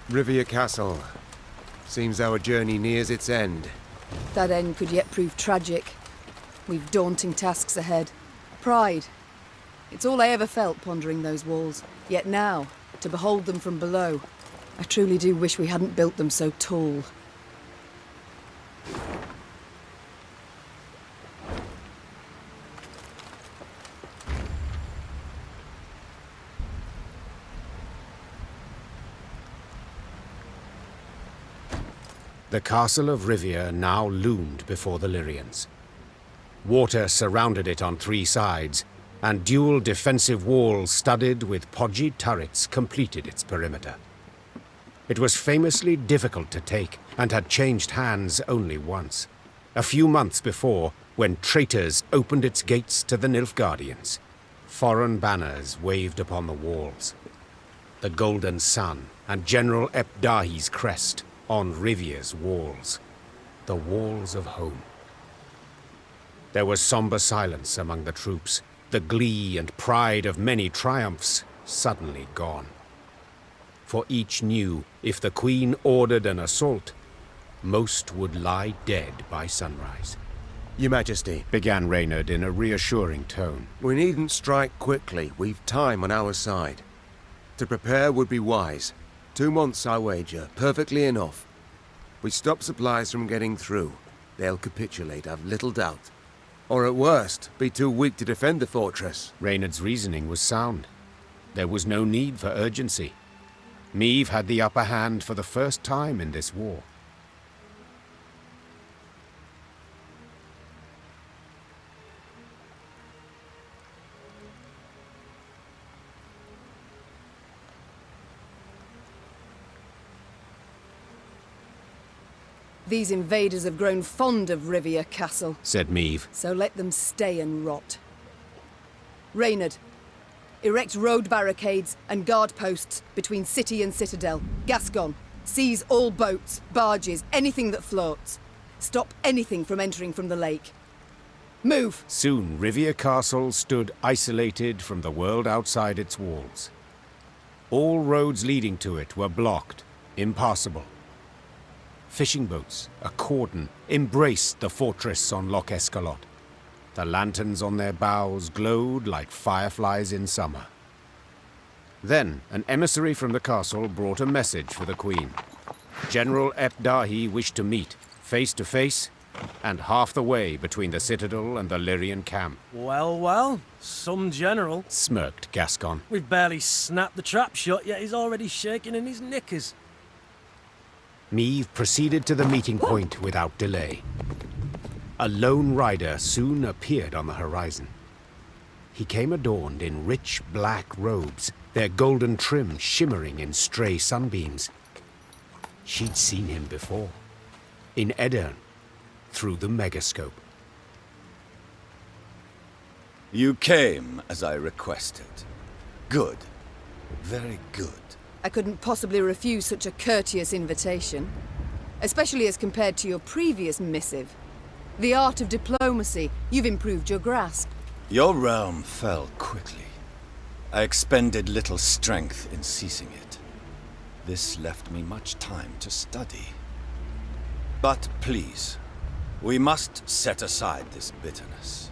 Rivia Castle. Seems our journey nears its end. That end could yet prove tragic. We've daunting tasks ahead. Pride. It's all I ever felt pondering those walls. Yet now, to behold them from below, I truly do wish we hadn't built them so tall. The castle of Rivia now loomed before the Lyrians. Water surrounded it on 3 sides, and dual defensive walls studded with podgy turrets completed its perimeter. It was famously difficult to take, and had changed hands only once, a few months before, when traitors opened its gates to the Nilfgaardians. Foreign banners waved upon the walls. The Golden Sun and General Epdahi's crest on Rivia's walls, the walls of home. There was somber silence among the troops, the glee and pride of many triumphs suddenly gone. For each knew if the Queen ordered an assault, most would lie dead by sunrise. Your Majesty, Began Reynard in a reassuring tone. we needn't strike quickly. We've time on our side. To prepare would be wise. 2 months, I wager. Perfectly enough. We stop supplies from getting through. They'll capitulate, I've little doubt. Or at worst, be too weak to defend the fortress. Reynard's reasoning was sound. There was no need for urgency. Meve had the upper hand for the first time in this war. These invaders have grown fond of Rivia Castle, Said Meve. so let them stay and rot. Reynard, erect road barricades and guard posts between city and citadel. Gascon, seize all boats, barges, anything that floats. Stop anything from entering from the lake. Move! Soon Rivia Castle stood isolated from the world outside its walls. All roads leading to it were blocked, impassable. Fishing boats, a cordon, embraced the fortress on Loch Escalot. The lanterns on their bows glowed like fireflies in summer. Then, an emissary from the castle brought a message for the Queen. General Epdahi wished to meet, face to face, and half the way between the citadel and the Lyrian camp. Well, well, some general. Smirked Gascon. We've barely snapped the trap shut, yet he's already shaking in his knickers. Meve proceeded to the meeting point without delay. A lone rider soon appeared on the horizon. He came adorned in rich black robes, their golden trim shimmering in stray sunbeams. She'd seen him before, in Edirn, through the megascope. You came as I requested. Good. Very good. I couldn't possibly refuse such a courteous invitation, especially as compared to your previous missive. The art of diplomacy, you've improved your grasp. Your realm fell quickly. I expended little strength in seizing it. This left me much time to study. But please, we must set aside this bitterness.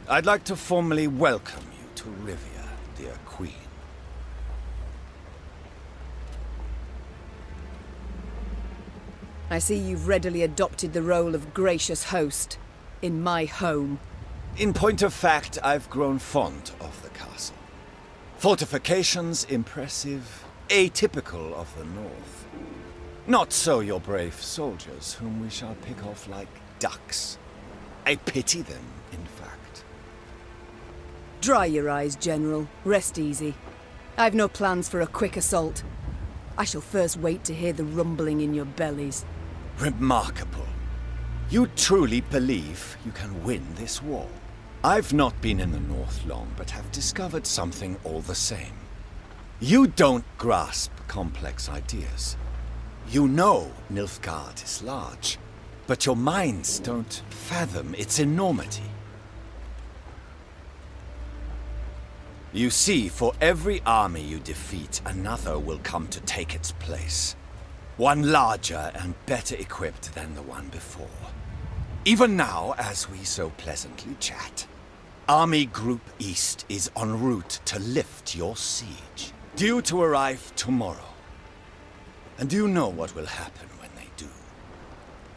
I'd like to formally welcome you to Rivia, dear Queen. I see you've readily adopted the role of gracious host in my home. In point of fact, I've grown fond of the castle. Fortifications impressive, atypical of the north. Not so your brave soldiers, whom we shall pick off like ducks. I pity them, in fact. Dry your eyes, General. Rest easy. I've no plans for a quick assault. I shall first wait to hear the rumbling in your bellies. Remarkable. You truly believe you can win this war? I've not been in the north long, but have discovered something all the same. You don't grasp complex ideas. You know Nilfgaard is large, but your minds don't fathom its enormity. You see, for every army you defeat, another will come to take its place. One larger and better equipped than the one before. Even now, as we so pleasantly chat, Army Group East is en route to lift your siege. Due to arrive tomorrow. And do you know what will happen when they do?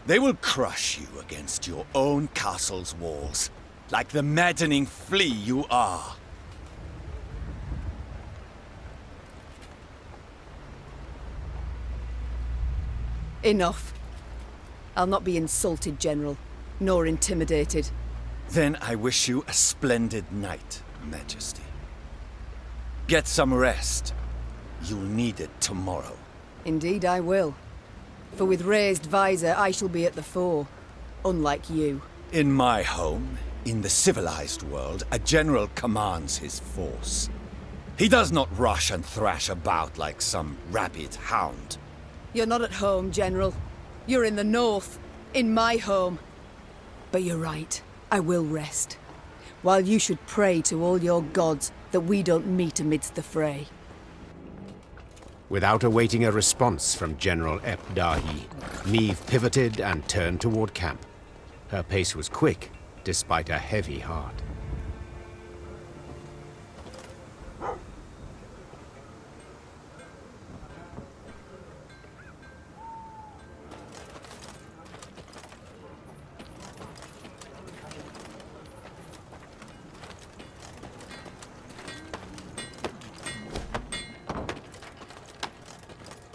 They will crush you against your own castle's walls, like the maddening flea you are. Enough. I'll not be insulted, General, nor intimidated. Then I wish you a splendid night, Majesty. Get some rest. You'll need it tomorrow. Indeed I will. For with raised visor I shall be at the fore, unlike you. In my home, in the civilized world, a general commands his force. He does not rush and thrash about like some rabid hound. You're not at home, General. You're in the north, in my home. But you're right, I will rest. While you should pray to all your gods that we don't meet amidst the fray. Without awaiting a response from General Dahi, Meve pivoted and turned toward camp. Her pace was quick, despite a heavy heart.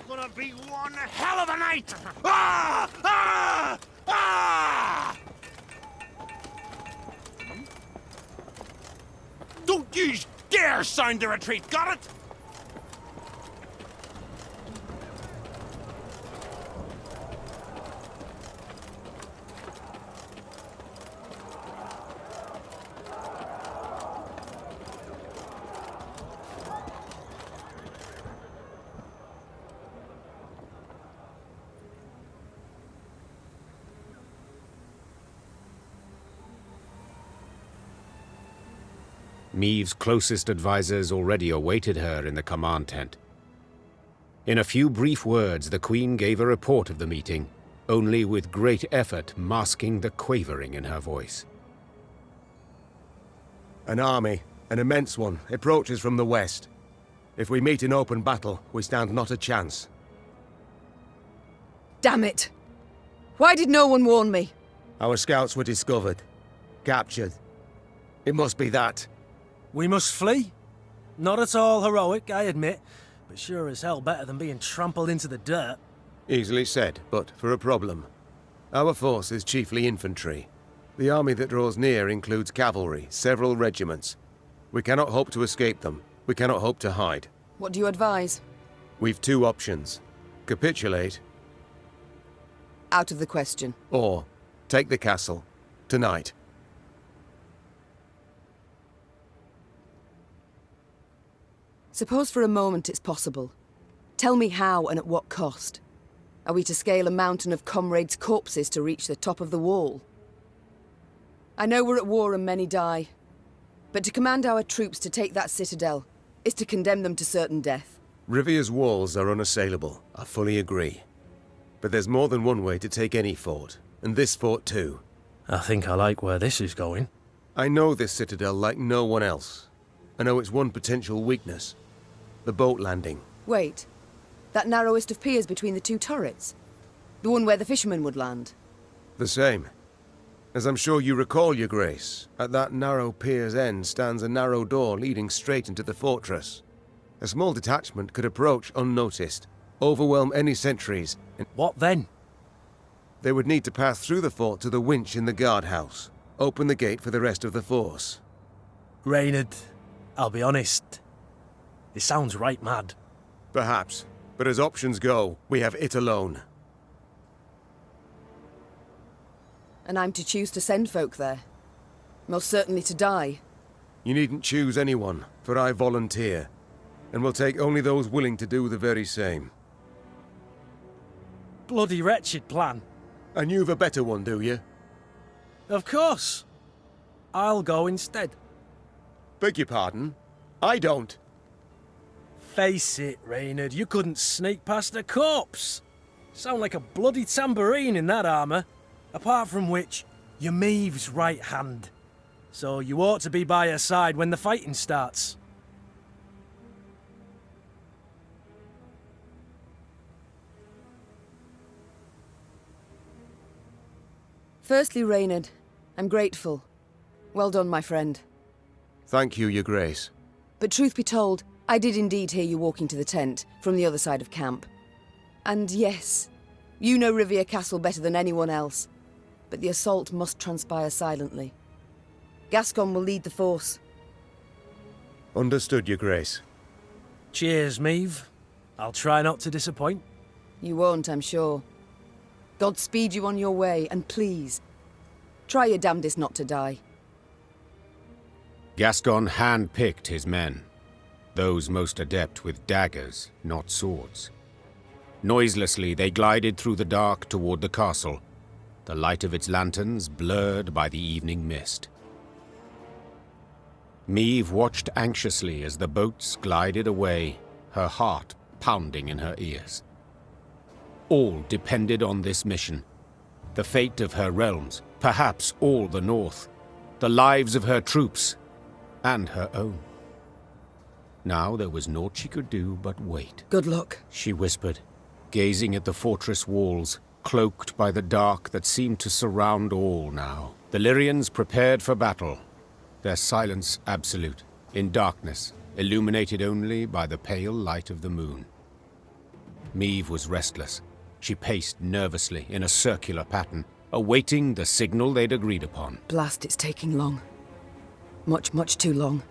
Gonna be one hell of a night! Ah! Ah! Ah! Don't you dare sound the retreat, got it? Meve's closest advisors already awaited her in the command tent. In a few brief words, the Queen gave a report of the meeting, only with great effort masking the quavering in her voice. An army, an immense one, approaches from the west. If we meet in open battle, we stand not a chance. Damn it! Why did no one warn me? Our scouts were discovered, captured. It must be that. We must flee? Not at all heroic, I admit, but sure as hell better than being trampled into the dirt. Easily said, but for a problem. Our force is chiefly infantry. The army that draws near includes cavalry, several regiments. We cannot hope to escape them. We cannot hope to hide. What do you advise? We've two options. Capitulate, Out of the question. or take the castle. Tonight. Suppose for a moment it's possible. Tell me how and at what cost. Are we to scale a mountain of comrades' corpses to reach the top of the wall? I know we're at war and many die, but to command our troops to take that citadel is to condemn them to certain death. Riviera's walls are unassailable, I fully agree. But there's more than one way to take any fort, and this fort too. I think I like where this is going. I know this citadel like no one else. I know its one potential weakness. The boat landing. Wait, that narrowest of piers between the two turrets? The one where the fishermen would land? The same. As I'm sure you recall, Your Grace, at that narrow pier's end stands a narrow door leading straight into the fortress. A small detachment could approach unnoticed, overwhelm any sentries, and What then? they would need to pass through the fort to the winch in the guardhouse, open the gate for the rest of the force. Reynard, I'll be honest. This sounds right mad. Perhaps, but as options go, we have it alone. And I'm to choose to send folk there? Most certainly to die. You needn't choose anyone, for I volunteer, and will take only those willing to do the very same. Bloody wretched plan. And you've a better one, do you? Of course. I'll go instead. Beg your pardon? I don't. Face it, Reynard, you couldn't sneak past a corpse. Sound like a bloody tambourine in that armour. Apart from which, you're Meve's right hand. So you ought to be by her side when the fighting starts. Firstly, Reynard, I'm grateful. Well done, my friend. Thank you, Your Grace. But truth be told, I did indeed hear you walking to the tent from the other side of camp. And yes, you know Rivia Castle better than anyone else, but the assault must transpire silently. Gascon will lead the force. Understood, Your Grace. Cheers, Meve. I'll try not to disappoint. You won't, I'm sure. God speed you on your way, and please, try your damnedest not to die. Gascon hand-picked his men, those most adept with daggers, not swords. Noiselessly, they glided through the dark toward the castle, the light of its lanterns blurred by the evening mist. Meve watched anxiously as the boats glided away, her heart pounding in her ears. All depended on this mission. The fate of her realms, perhaps all the North, the lives of her troops, and her own. Now there was naught she could do but wait. Good luck, She whispered, gazing at the fortress walls, cloaked by the dark that seemed to surround all now. The Lyrians prepared for battle, their silence absolute, in darkness, illuminated only by the pale light of the moon. Meve was restless. She paced nervously in a circular pattern, awaiting the signal they'd agreed upon. Blast, it's taking long. Much too long.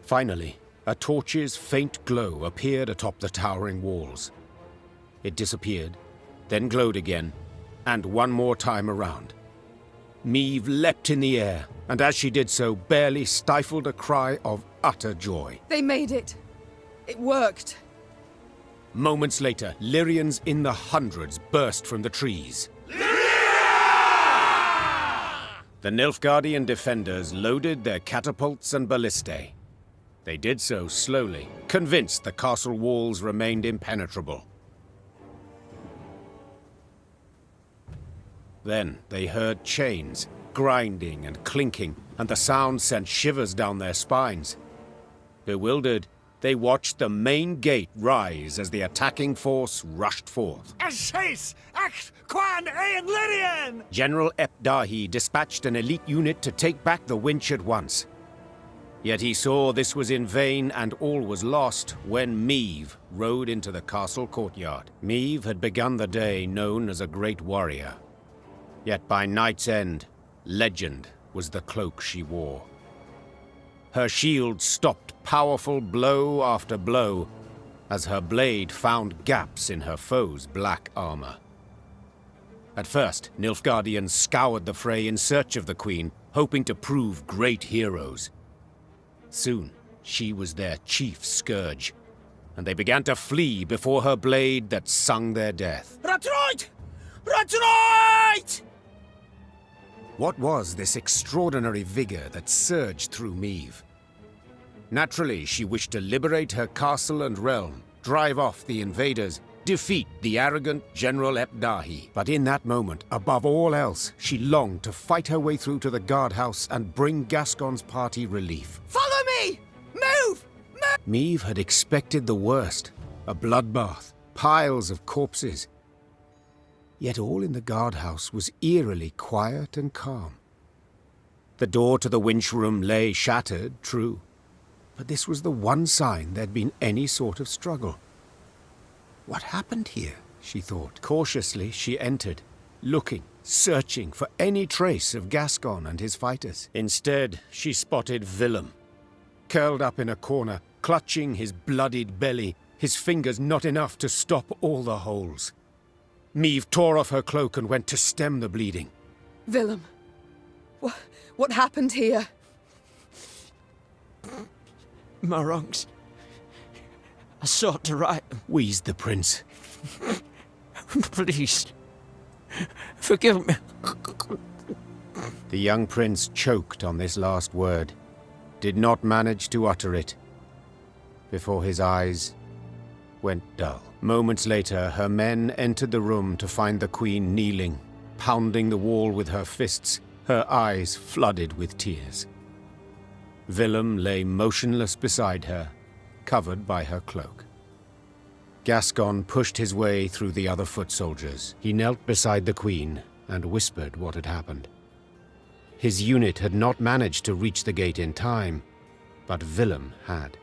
Finally, a torch's faint glow appeared atop the towering walls. It disappeared, then glowed again, and one more time around. Meve leapt in the air, and as she did so, barely stifled a cry of utter joy. They made it! It worked! Moments later, Lyrians in the hundreds burst from the trees. The Nilfgaardian defenders loaded their catapults and ballistae. They did so slowly, convinced the castle walls remained impenetrable. Then they heard chains, grinding and clinking, and the sound sent shivers down their spines. Bewildered, they watched the main gate rise as the attacking force rushed forth. Chase! Act! Quan! Aen Lyrian! General Epdahi dispatched an elite unit to take back the winch at once. Yet he saw this was in vain and all was lost when Meve rode into the castle courtyard. Meve had begun the day known as a great warrior. Yet by night's end, legend was the cloak she wore. Her shield stopped powerful blow after blow as her blade found gaps in her foe's black armor. At first, Nilfgaardians scoured the fray in search of the Queen, hoping to prove great heroes. Soon, she was their chief scourge, and they began to flee before her blade that sung their death. Retreat! Retreat! What was this extraordinary vigor that surged through Meve? Naturally, she wished to liberate her castle and realm, drive off the invaders, defeat the arrogant General Epdahi. But in that moment, above all else, she longed to fight her way through to the guardhouse and bring Gascon's party relief. Follow me! Move! Meve had expected the worst, a bloodbath, piles of corpses. Yet all in the guardhouse was eerily quiet and calm. The door to the winch room lay shattered, true, but this was the one sign there'd been any sort of struggle. What happened here? She thought. Cautiously, she entered, looking, searching for any trace of Gascon and his fighters. Instead, she spotted Willem, curled up in a corner, clutching his bloodied belly, his fingers not enough to stop all the holes. Meve tore off her cloak and went to stem the bleeding. Willem, what happened here? My wrongs. I sought to right them. Wheezed the prince. Please, forgive me. The young prince choked on this last word, did not manage to utter it. Before his eyes went dull. Moments later, her men entered the room to find the queen kneeling, pounding the wall with her fists, her eyes flooded with tears. Willem lay motionless beside her, covered by her cloak. Gascon pushed his way through the other foot soldiers. He knelt beside the queen and whispered what had happened. His unit had not managed to reach the gate in time, but Willem had.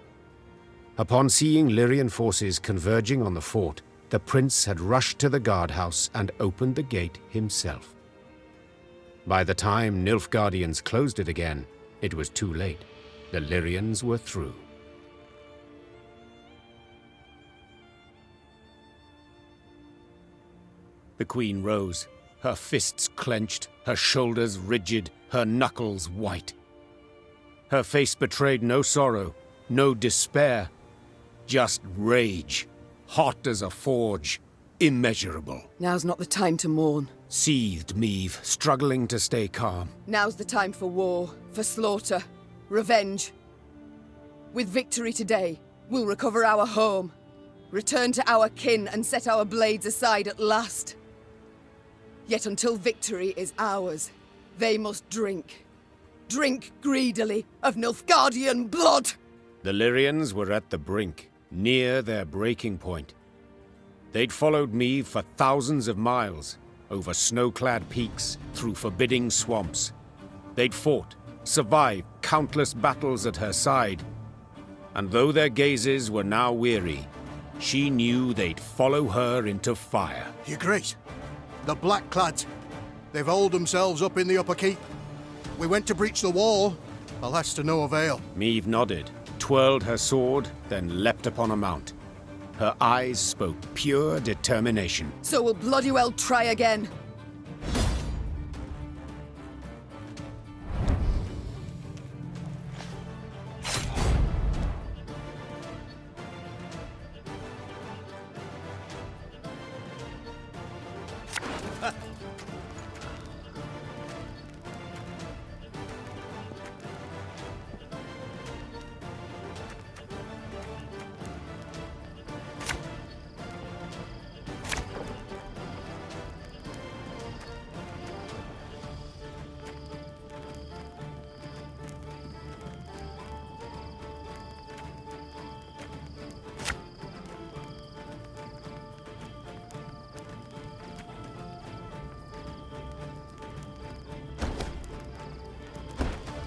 Upon seeing Lyrian forces converging on the fort, the prince had rushed to the guardhouse and opened the gate himself. By the time Nilfgaardians closed it again, it was too late. The Lyrians were through. The queen rose, her fists clenched, her shoulders rigid, her knuckles white. Her face betrayed no sorrow, no despair, just rage, hot as a forge, immeasurable. Now's not the time to mourn. Seethed Meve, struggling to stay calm. Now's the time for war, for slaughter, revenge. With victory today, we'll recover our home, return to our kin and set our blades aside at last. Yet until victory is ours, they must drink. Drink greedily of Nilfgaardian blood! The Lyrians were at the brink, near their breaking point. They'd followed Meve for thousands of miles, over snow-clad peaks, through forbidding swamps. They'd fought, survived countless battles at her side. And though their gazes were now weary, she knew they'd follow her into fire. Your Grace, the Blackclads, they've holed themselves up in the upper keep. We went to breach the wall, alas to no avail. Meve nodded, twirled her sword, then leapt upon a mount. Her eyes spoke pure determination. So we'll bloody well try again.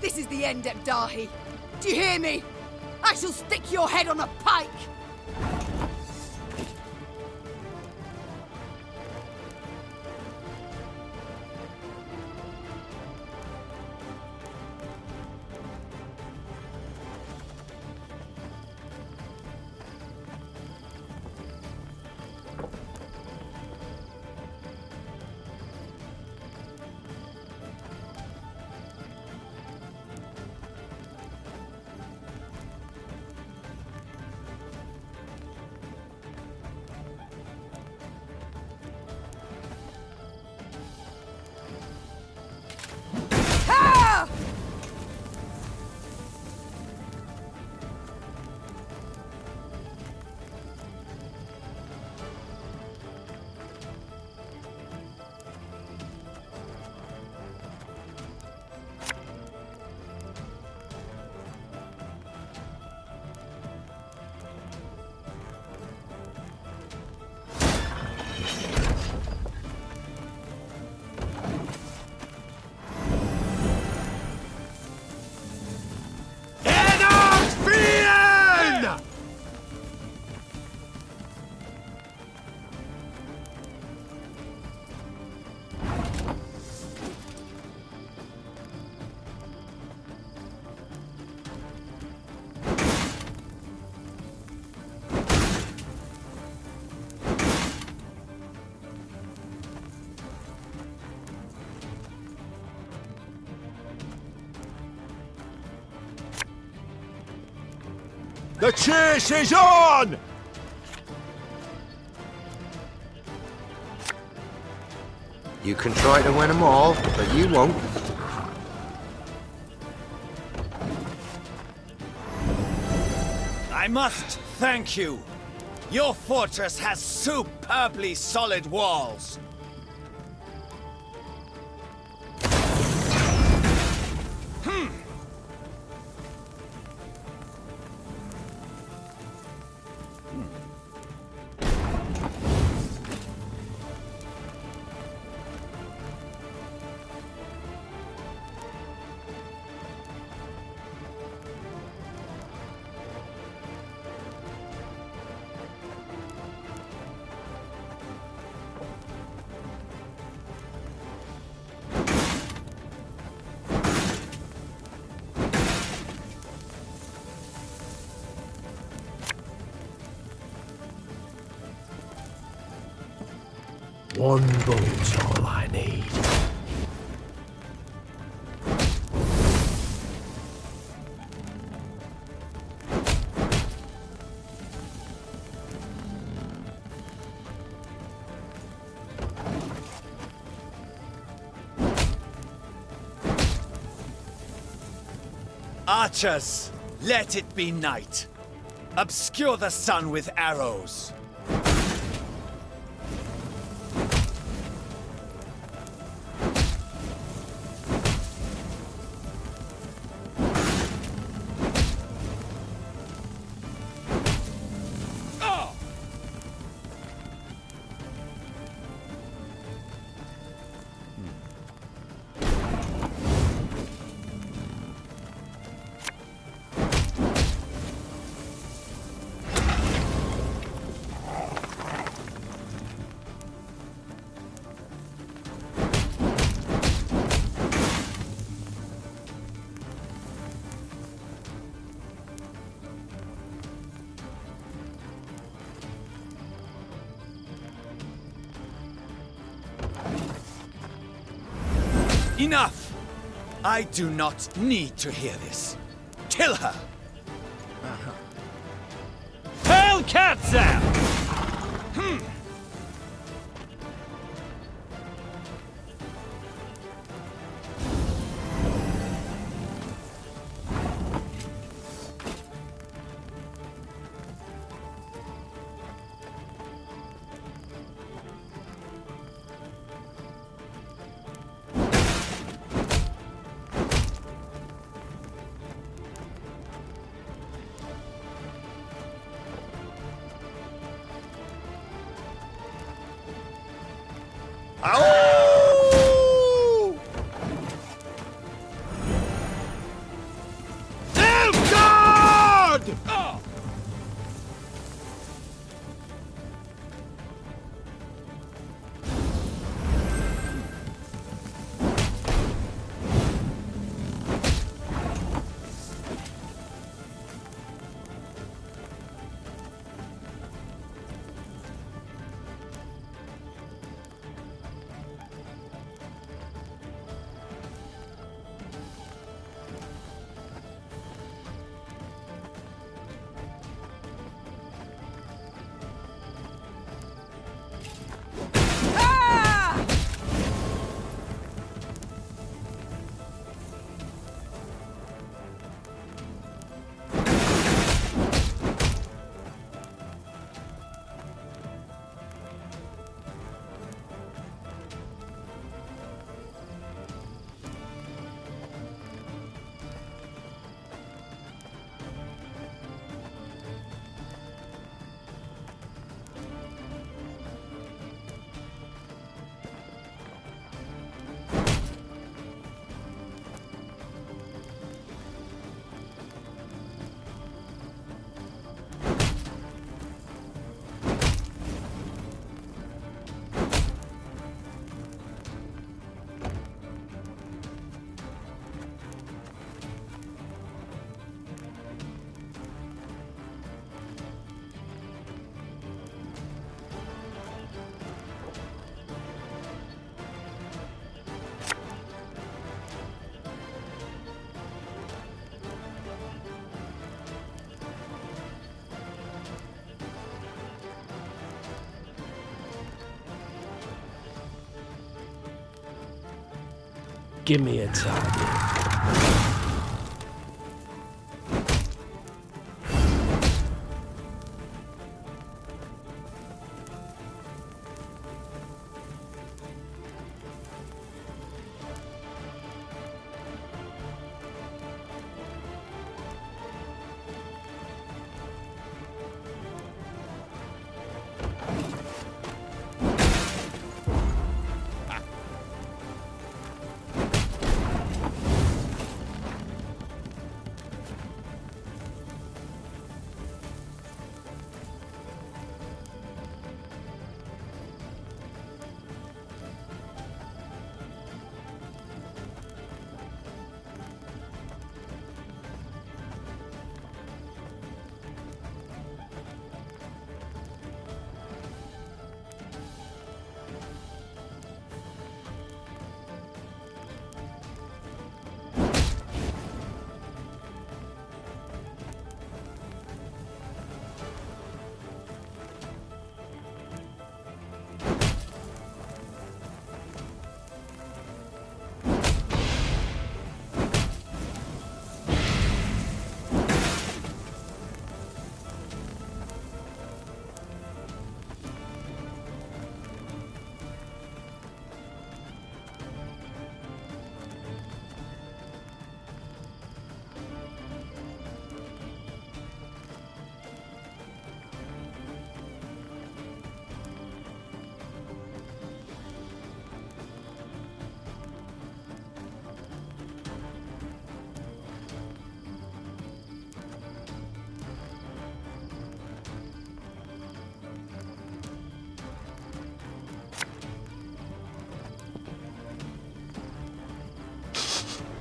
This is the end, Ebdahi. Do you hear me? I shall stick your head on a pike! The chase is on! You can try to win them all, but you won't. I must thank you. Your fortress has superbly solid walls. One boat's all I need. Archers, let it be night. Obscure the sun with arrows. Enough! I do not need to hear this. Kill her! Hail Katza! Nilfgaard! Give me a target.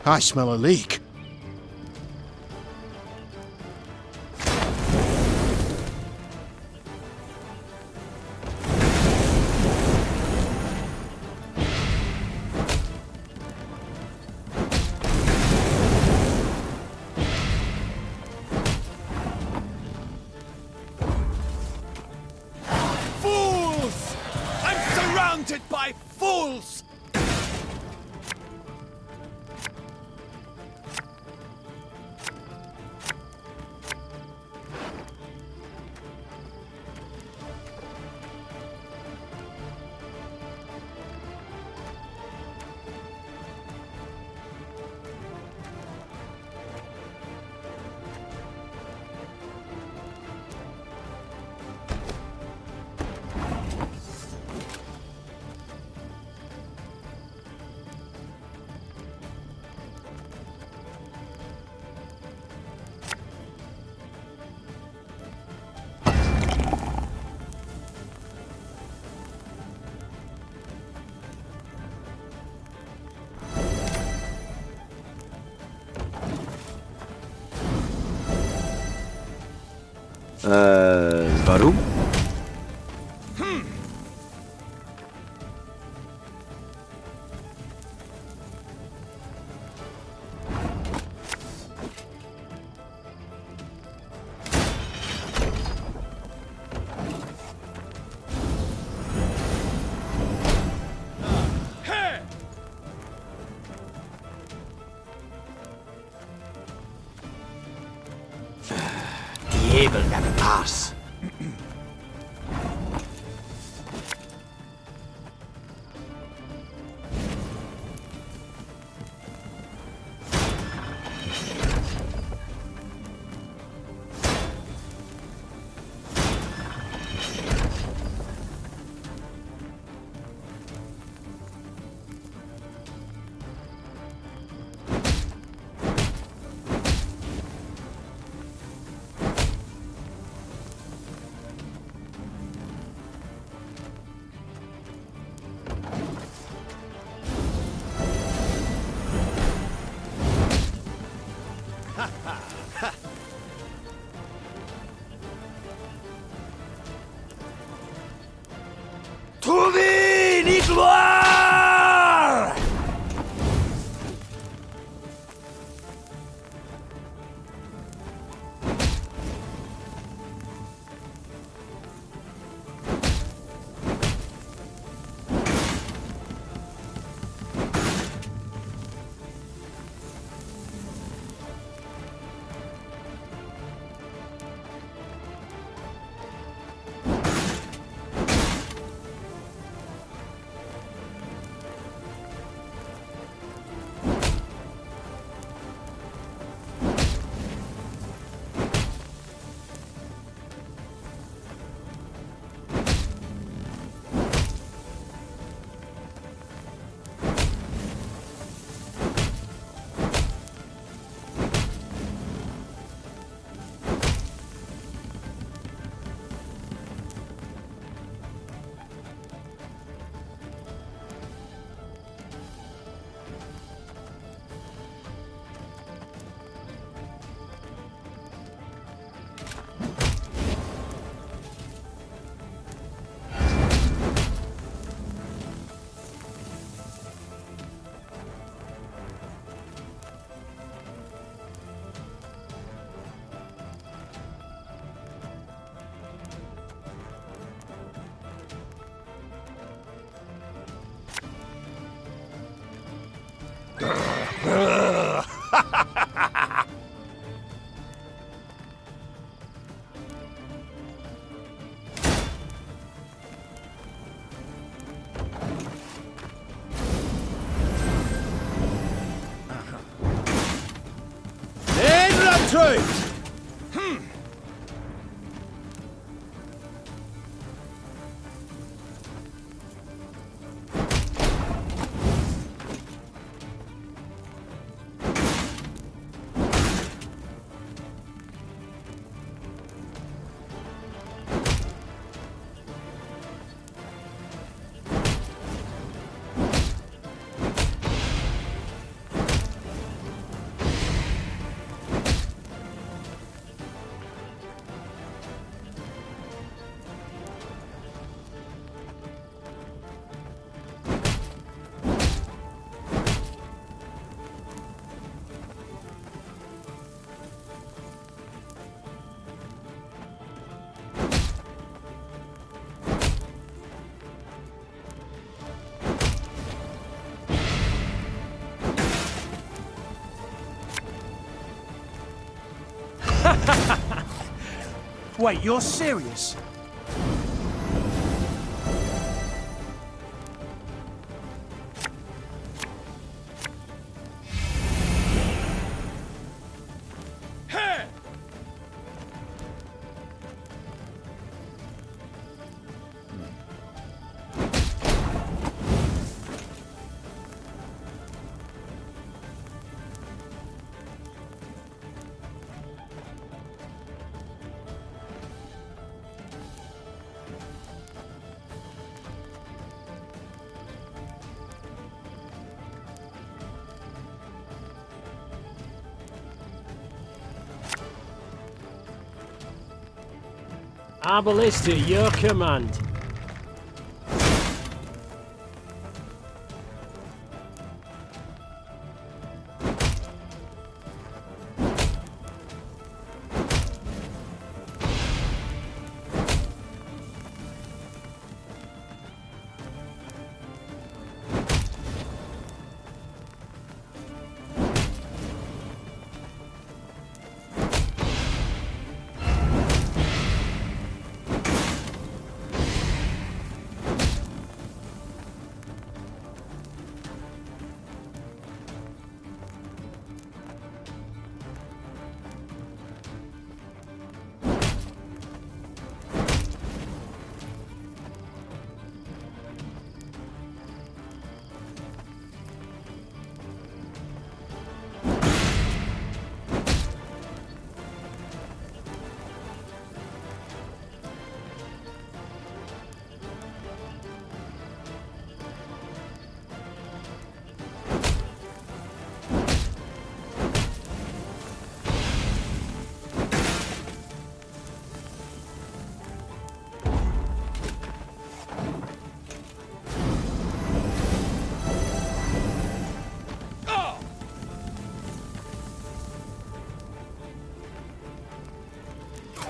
I smell a leak. Fools! I'm surrounded by fools! Warum? Die Hebel werden Aas. Trouvé, Nilfgaard! Troops! Wait, you're serious? Our ballista, your command.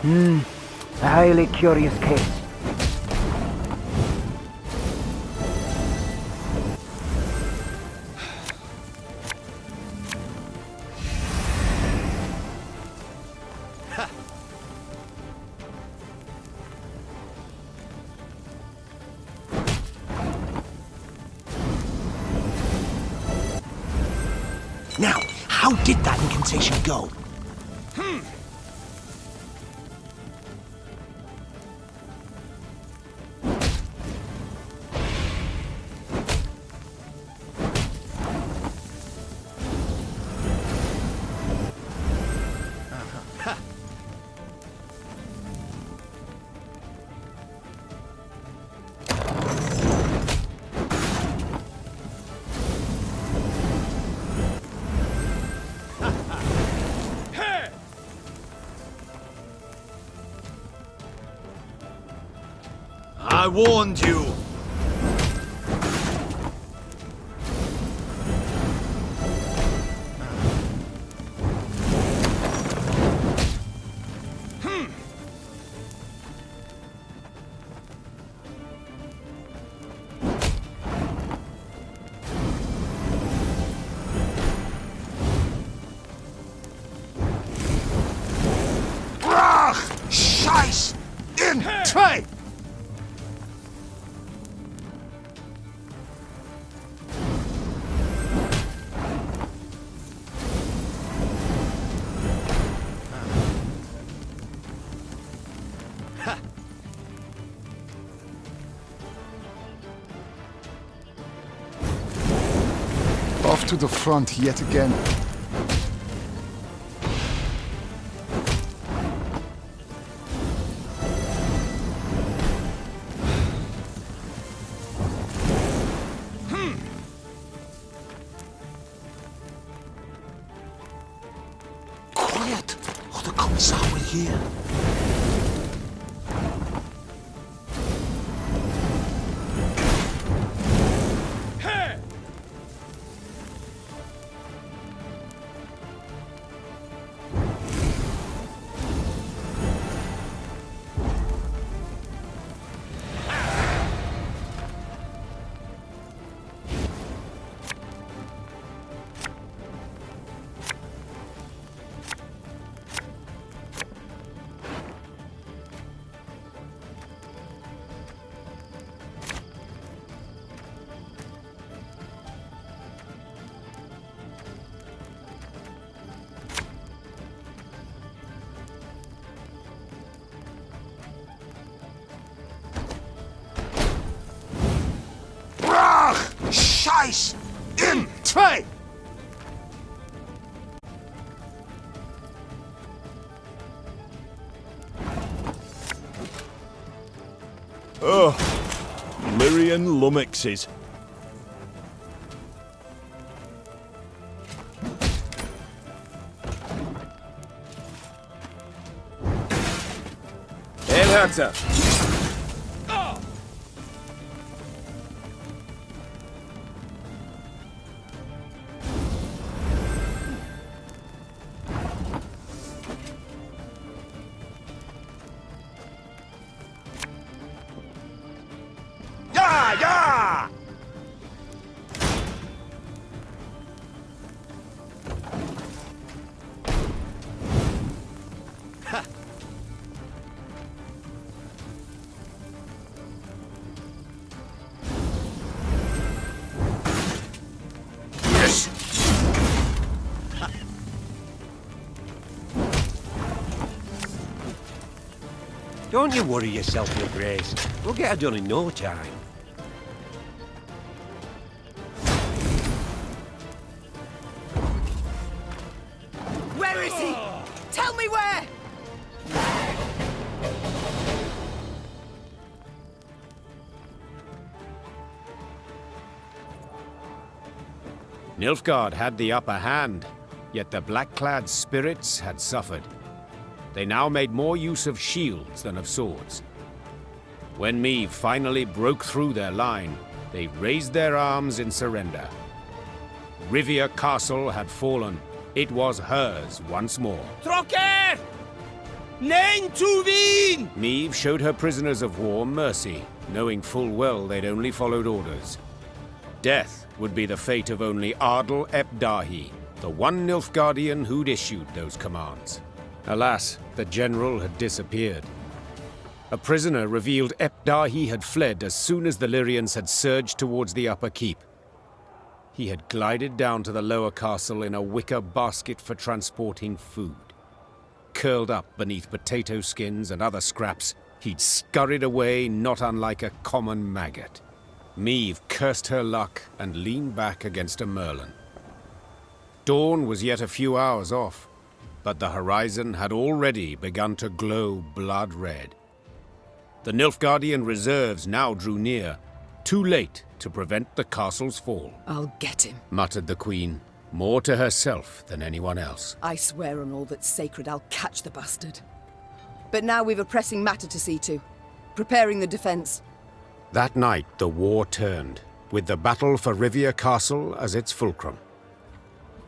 A highly curious case. Now, how did that incantation go? I warned you! Scheiß! In Trade! Off to the front yet again. Quiet, or the Commissar will hear. Oh, Lyrian lummoxes. Hail Hector! Yeah, yeah! Yes! Don't you worry yourself, Your Grace. We'll get her done in no time. Where is he? Tell me where! Nilfgaard had the upper hand, yet the black-clad spirits had suffered. They now made more use of shields than of swords. When Meve finally broke through their line, they raised their arms in surrender. Rivia Castle had fallen. It was hers once more. Trocker! Nein to win! Meve showed her prisoners of war mercy, knowing full well they'd only followed orders. Death would be the fate of only Ardal ep Dahi, the one Nilfgaardian who'd issued those commands. Alas, the general had disappeared. A prisoner revealed ep Dahi had fled as soon as the Lyrians had surged towards the upper keep. He had glided down to the lower castle in a wicker basket for transporting food. Curled up beneath potato skins and other scraps, he'd scurried away not unlike a common maggot. Meve cursed her luck and leaned back against a merlin. Dawn was yet a few hours off, but the horizon had already begun to glow blood red. The Nilfgaardian reserves now drew near, too late to prevent the castle's fall. I'll get him, muttered the queen, more to herself than anyone else. I swear on all that's sacred I'll catch the bastard. But now we've a pressing matter to see to. Preparing the defense. That night the war turned, with the battle for Rivia Castle as its fulcrum.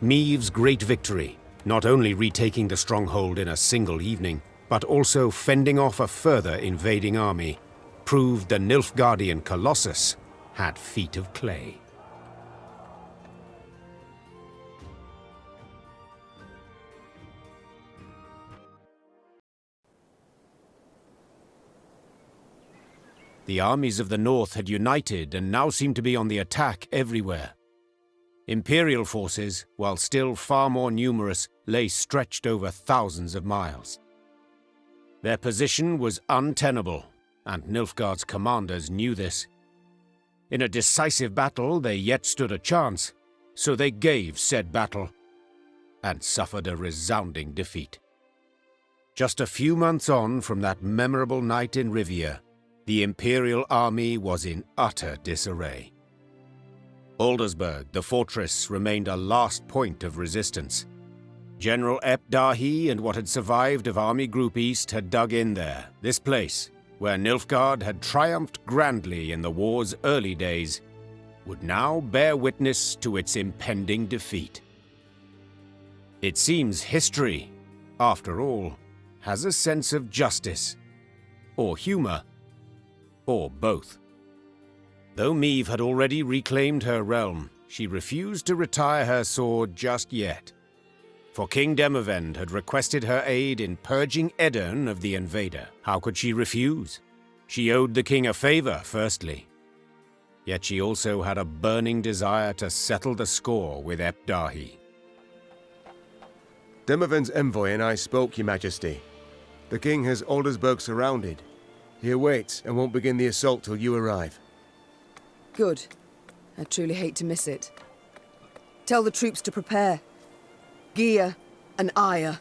Meve's great victory, not only retaking the stronghold in a single evening, but also fending off a further invading army, proved the Nilfgaardian Colossus had feet of clay. The armies of the north had united and now seemed to be on the attack everywhere. Imperial forces, while still far more numerous, lay stretched over thousands of miles. Their position was untenable, and Nilfgaard's commanders knew this. In a decisive battle, they yet stood a chance, so they gave said battle, and suffered a resounding defeat. Just a few months on from that memorable night in Rivia, the Imperial army was in utter disarray. Aldersburg, the fortress, remained a last point of resistance. General ep Dahi and what had survived of Army Group East had dug in there, this place, where Nilfgaard had triumphed grandly in the war's early days, would now bear witness to its impending defeat. It seems history, after all, has a sense of justice, or humor, or both. Though Meve had already reclaimed her realm, she refused to retire her sword just yet. For King Demavend had requested her aid in purging Edirn of the invader. How could she refuse? She owed the king a favor, firstly. Yet she also had a burning desire to settle the score with ep Dahi. Demavend's envoy and I spoke, Your Majesty. The king has Aldersburg surrounded. He awaits and won't begin the assault till you arrive. Good. I truly hate to miss it. Tell the troops to prepare. Gear and ire.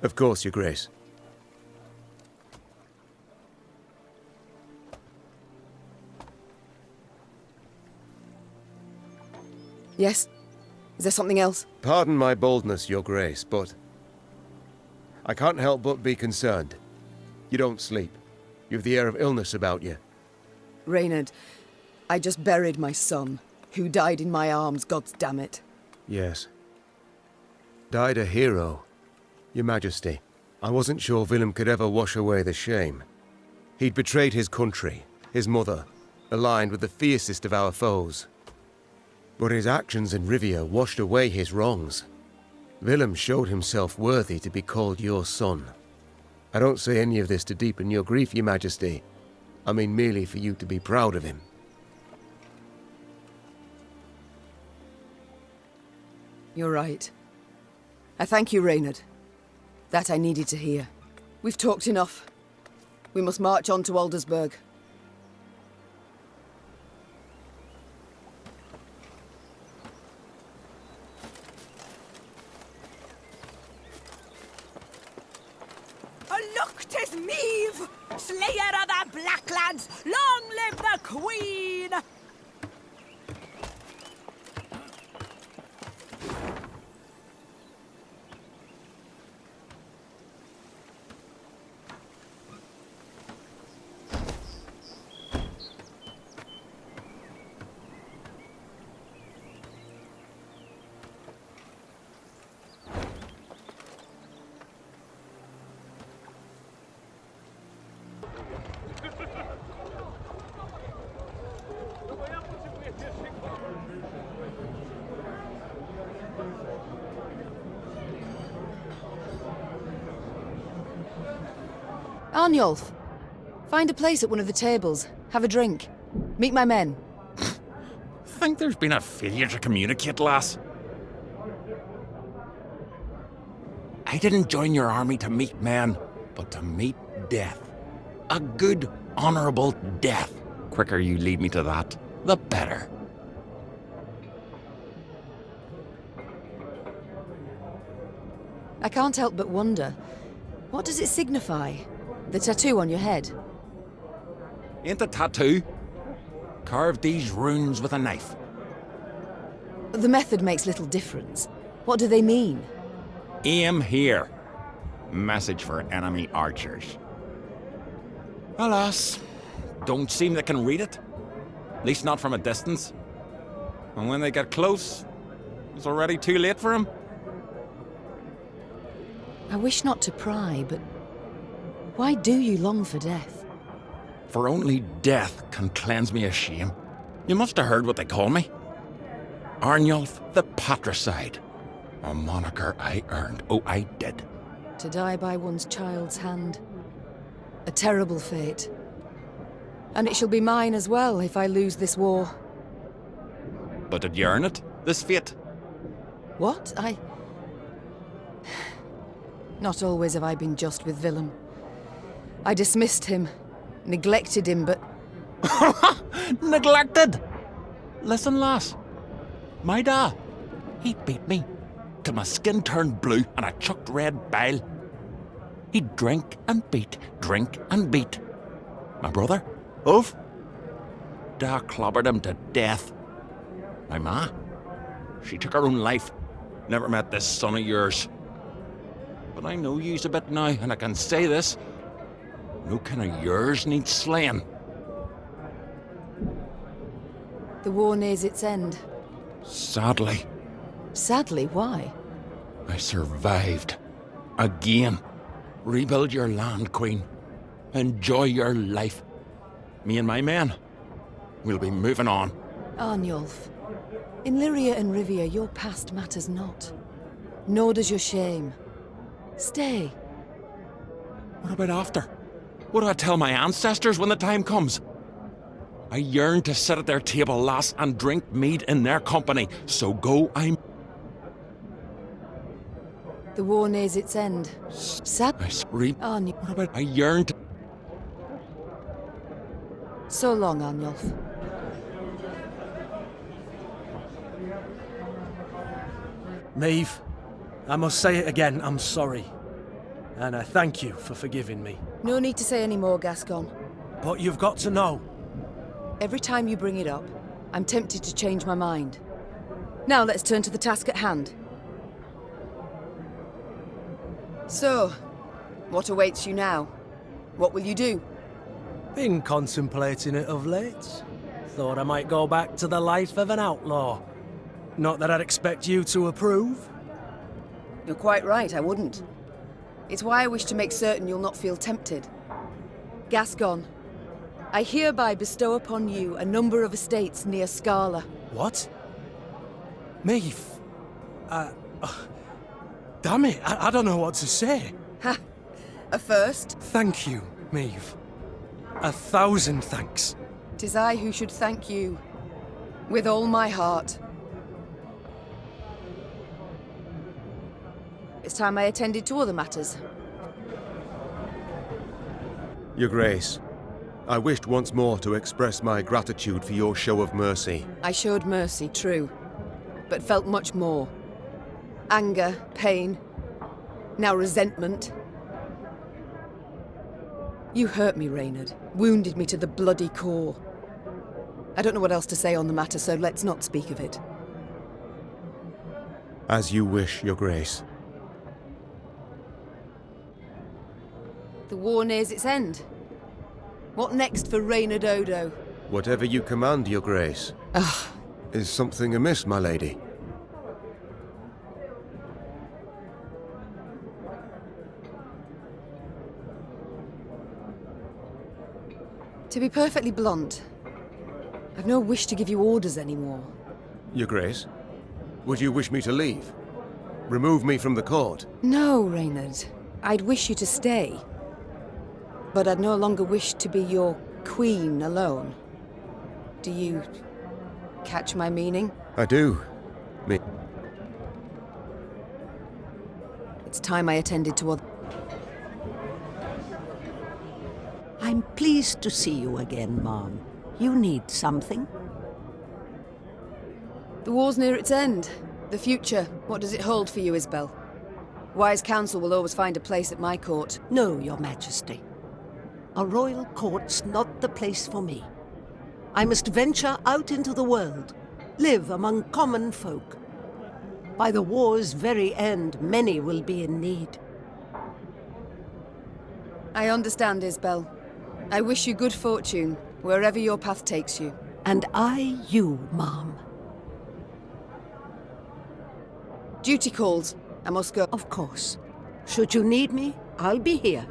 Of course, Your Grace. Yes? Is there something else? Pardon my boldness, Your Grace, but I can't help but be concerned. You don't sleep. You've the air of illness about you. Reynard, I just buried my son, who died in my arms, goddammit. Yes. Died a hero, Your Majesty. I wasn't sure Willem could ever wash away the shame. He'd betrayed his country, his mother, aligned with the fiercest of our foes. But his actions in Rivia washed away his wrongs. Willem showed himself worthy to be called your son. I don't say any of this to deepen your grief, Your Majesty. I mean merely for you to be proud of him. You're right. I thank you, Reynard. That I needed to hear. We've talked enough. We must march on to Aldersburg. Oh, look, 'tis Meve, slayer of the Blacklands. Long live the Queen! Arnulf, find a place at one of the tables. Have a drink. Meet my men. Think there's been a failure to communicate, lass? I didn't join your army to meet men, but to meet death. A good, honourable death. Quicker you lead me to that, the better. I can't help but wonder, what does it signify? The tattoo on your head? Ain't the tattoo? Carved these runes with a knife. The method makes little difference. What do they mean? Aim here. Message for enemy archers. Alas, don't seem they can read it. At least not from a distance. And when they get close, it's already too late for them. I wish not to pry, but why do you long for death? For only death can cleanse me of shame. You must have heard what they call me. Arnulf the Patricide. A moniker I earned. Oh, I did. To die by one's child's hand. A terrible fate. And it shall be mine as well if I lose this war. But did you earn it? This fate? What? Not always have I been just with Willem. I dismissed him, neglected him, but... Neglected? Listen, lass. My da, he beat me till my skin turned blue and I chucked red bile. He'd drink and beat. My brother, Ulf, da clobbered him to death. My ma, she took her own life. Never met this son of yours. But I know yous a bit now, and I can say this. No kin of yours needs slaying. The war nears its end. Sadly. Sadly, why? I survived. Again. Rebuild your land, Queen. Enjoy your life. Me and my men, we'll be moving on. Arnulf, in Lyria and Rivia, your past matters not. Nor does your shame. Stay. What about after? What do I tell my ancestors when the time comes? I yearn to sit at their table, lass, and drink mead in their company. So go I... The war nears its end. Arnulf. What about... I yearn to... So long, Arnulf. Meve, I must say it again, I'm sorry. And I thank you for forgiving me. No need to say any more, Gascon. But you've got to know. Every time you bring it up, I'm tempted to change my mind. Now let's turn to the task at hand. So, what awaits you now? What will you do? Been contemplating it of late. Thought I might go back to the life of an outlaw. Not that I'd expect you to approve. You're quite right, I wouldn't. It's why I wish to make certain you'll not feel tempted. Gascon, I hereby bestow upon you a number of estates near Scala. What? Meve? Damn it, I don't know what to say. Ha! A first? Thank you, Meve. 1,000 thanks. 'Tis I who should thank you. With all my heart. It's time I attended to other matters. Your Grace, I wished once more to express my gratitude for your show of mercy. I showed mercy, true, but felt much more. Anger, pain, now resentment. You hurt me, Reynard. Wounded me to the bloody core. I don't know what else to say on the matter, so let's not speak of it. As you wish, Your Grace. The war nears its end. What next for Reynard Odo? Whatever you command, Your Grace. Ugh. Is something amiss, my lady? To be perfectly blunt, I've no wish to give you orders anymore. Your Grace, would you wish me to leave? Remove me from the court? No, Reynard. I'd wish you to stay. But I'd no longer wish to be your queen alone. Do you catch my meaning? I do. It's time I attended to other... I'm pleased to see you again, Mom. You need something? The war's near its end. The future, what does it hold for you, Isbel? Wise counsel will always find a place at my court. No, Your Majesty. A royal court's not the place for me. I must venture out into the world, live among common folk. By the war's very end, many will be in need. I understand, Isbel. I wish you good fortune, wherever your path takes you. And I you, Mom. Duty calls. I must go. Of course. Should you need me, I'll be here.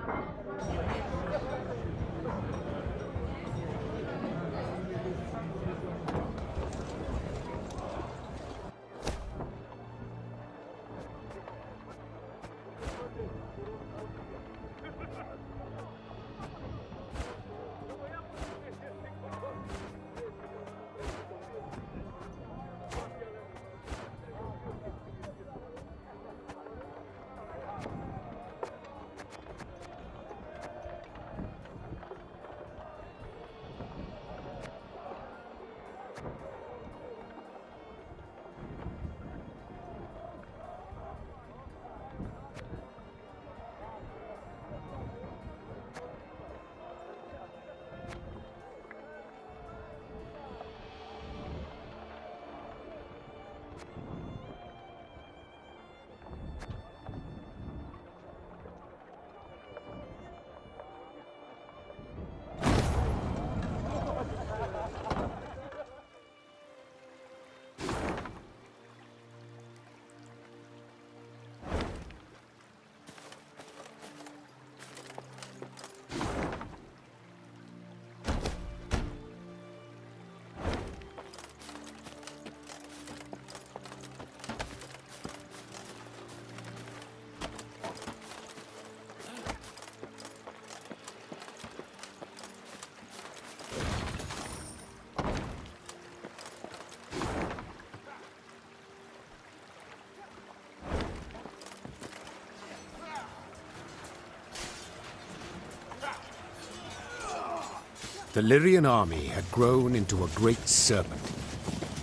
The Lyrian army had grown into a great serpent.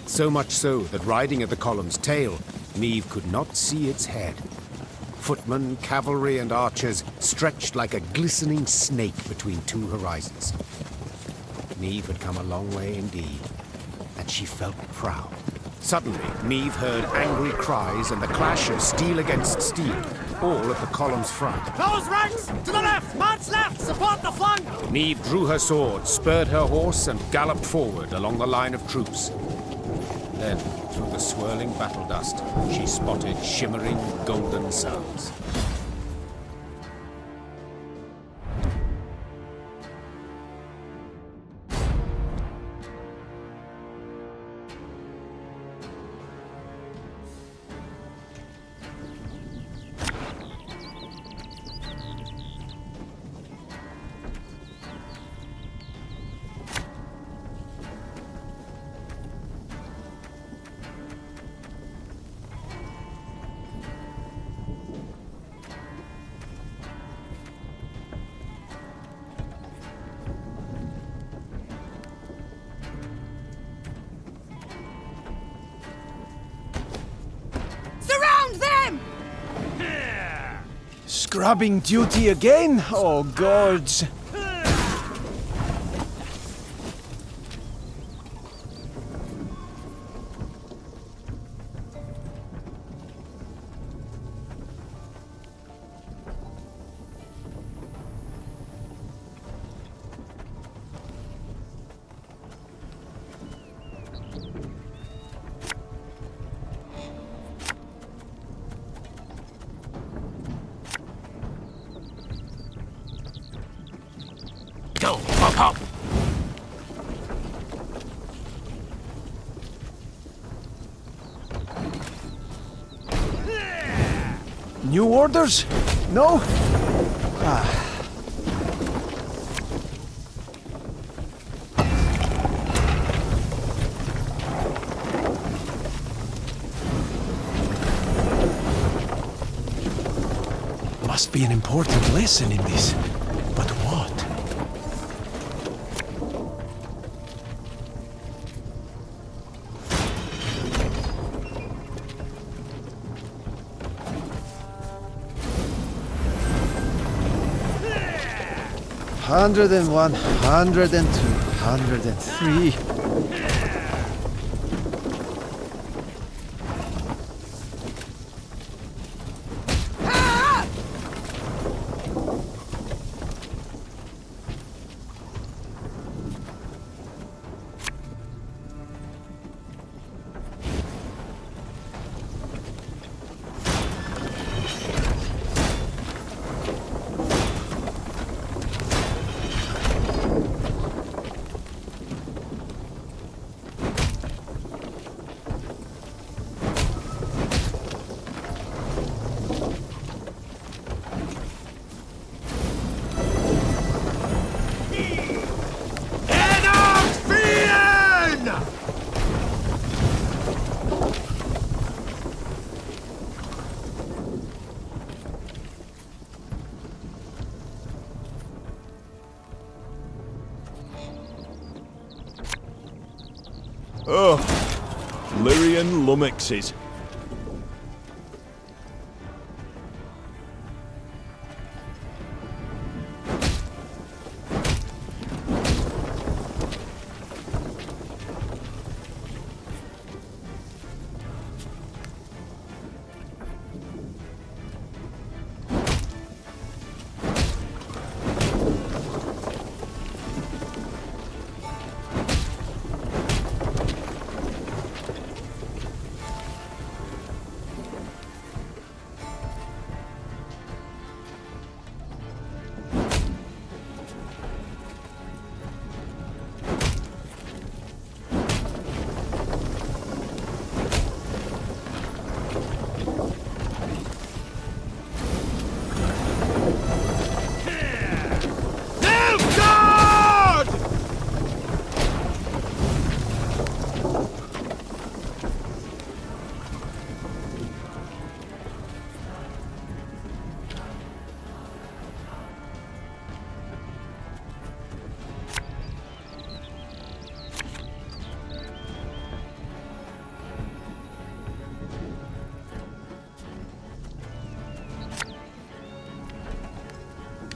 So much so that riding at the column's tail, Meve could not see its head. Footmen, cavalry, and archers stretched like a glistening snake between two horizons. Meve had come a long way indeed, and she felt proud. Suddenly, Meve heard angry cries and the clash of steel against steel, all at the column's front. Close ranks! To the left! March left! Support the flank! Meve drew her sword, spurred her horse, and galloped forward along the line of troops. Then, through the swirling battle dust, she spotted shimmering golden suns. Surround them! Scrubbing duty again? Oh, gods. Go! Hop, hop! New orders? No? Must be an important lesson in this. But what? Hundred and 102, 103. Oh, Lyrian lummoxes.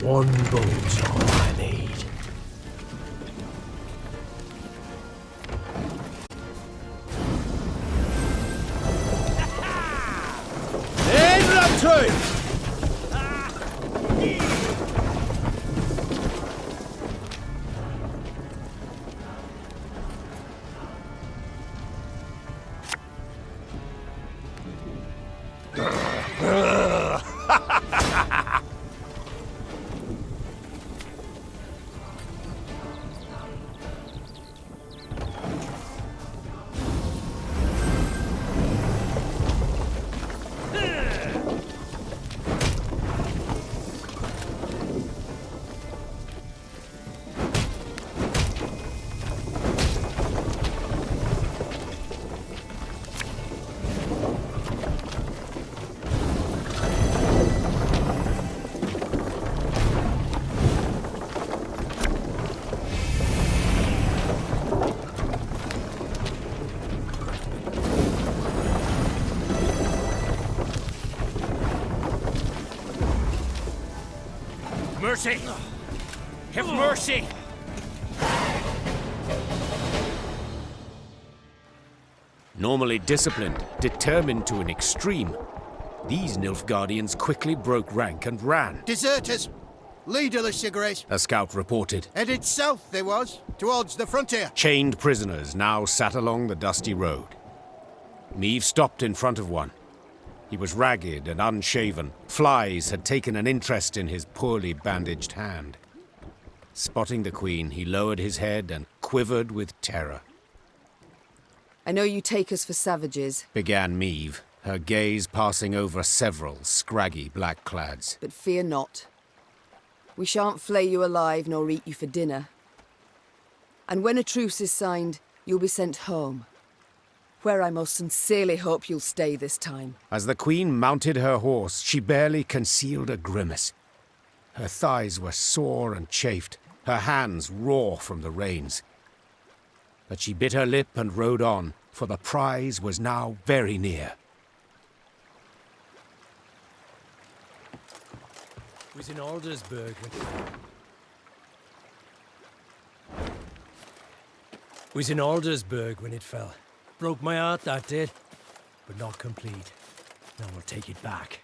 One boat's all I need. Infantry! Mercy! Have mercy! Normally disciplined, determined to an extreme, these Nilfgaardians quickly broke rank and ran. Deserters! Leaderless, Your Grace. A scout reported. Headed south, they was, towards the frontier. Chained prisoners now sat along the dusty road. Meve stopped in front of one. He was ragged and unshaven. Flies had taken an interest in his poorly bandaged hand. Spotting the Queen, he lowered his head and quivered with terror. I know you take us for savages, Began Meve, her gaze passing over several scraggy black-clads. but fear not. We shan't flay you alive nor eat you for dinner. And when a truce is signed, you'll be sent home, where I most sincerely hope you'll stay this time. As the Queen mounted her horse, she barely concealed a grimace. Her thighs were sore and chafed, her hands raw from the reins. But she bit her lip and rode on, for the prize was now very near. Was in Aldersburg when it fell. Broke my heart, that did. But not complete. Now we'll take it back.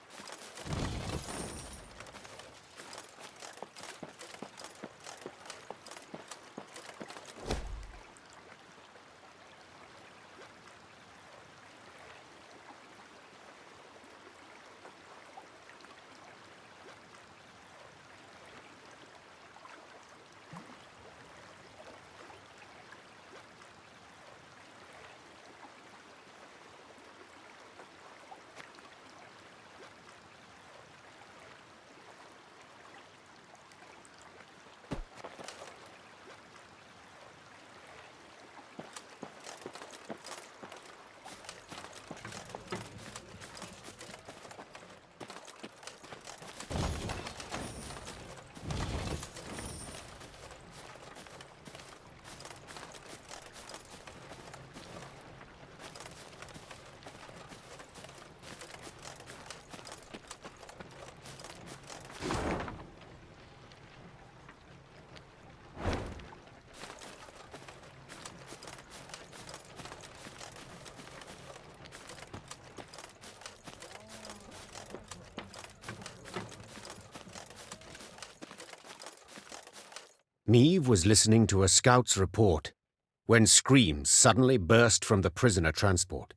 Meve was listening to a scout's report when screams suddenly burst from the prisoner transport.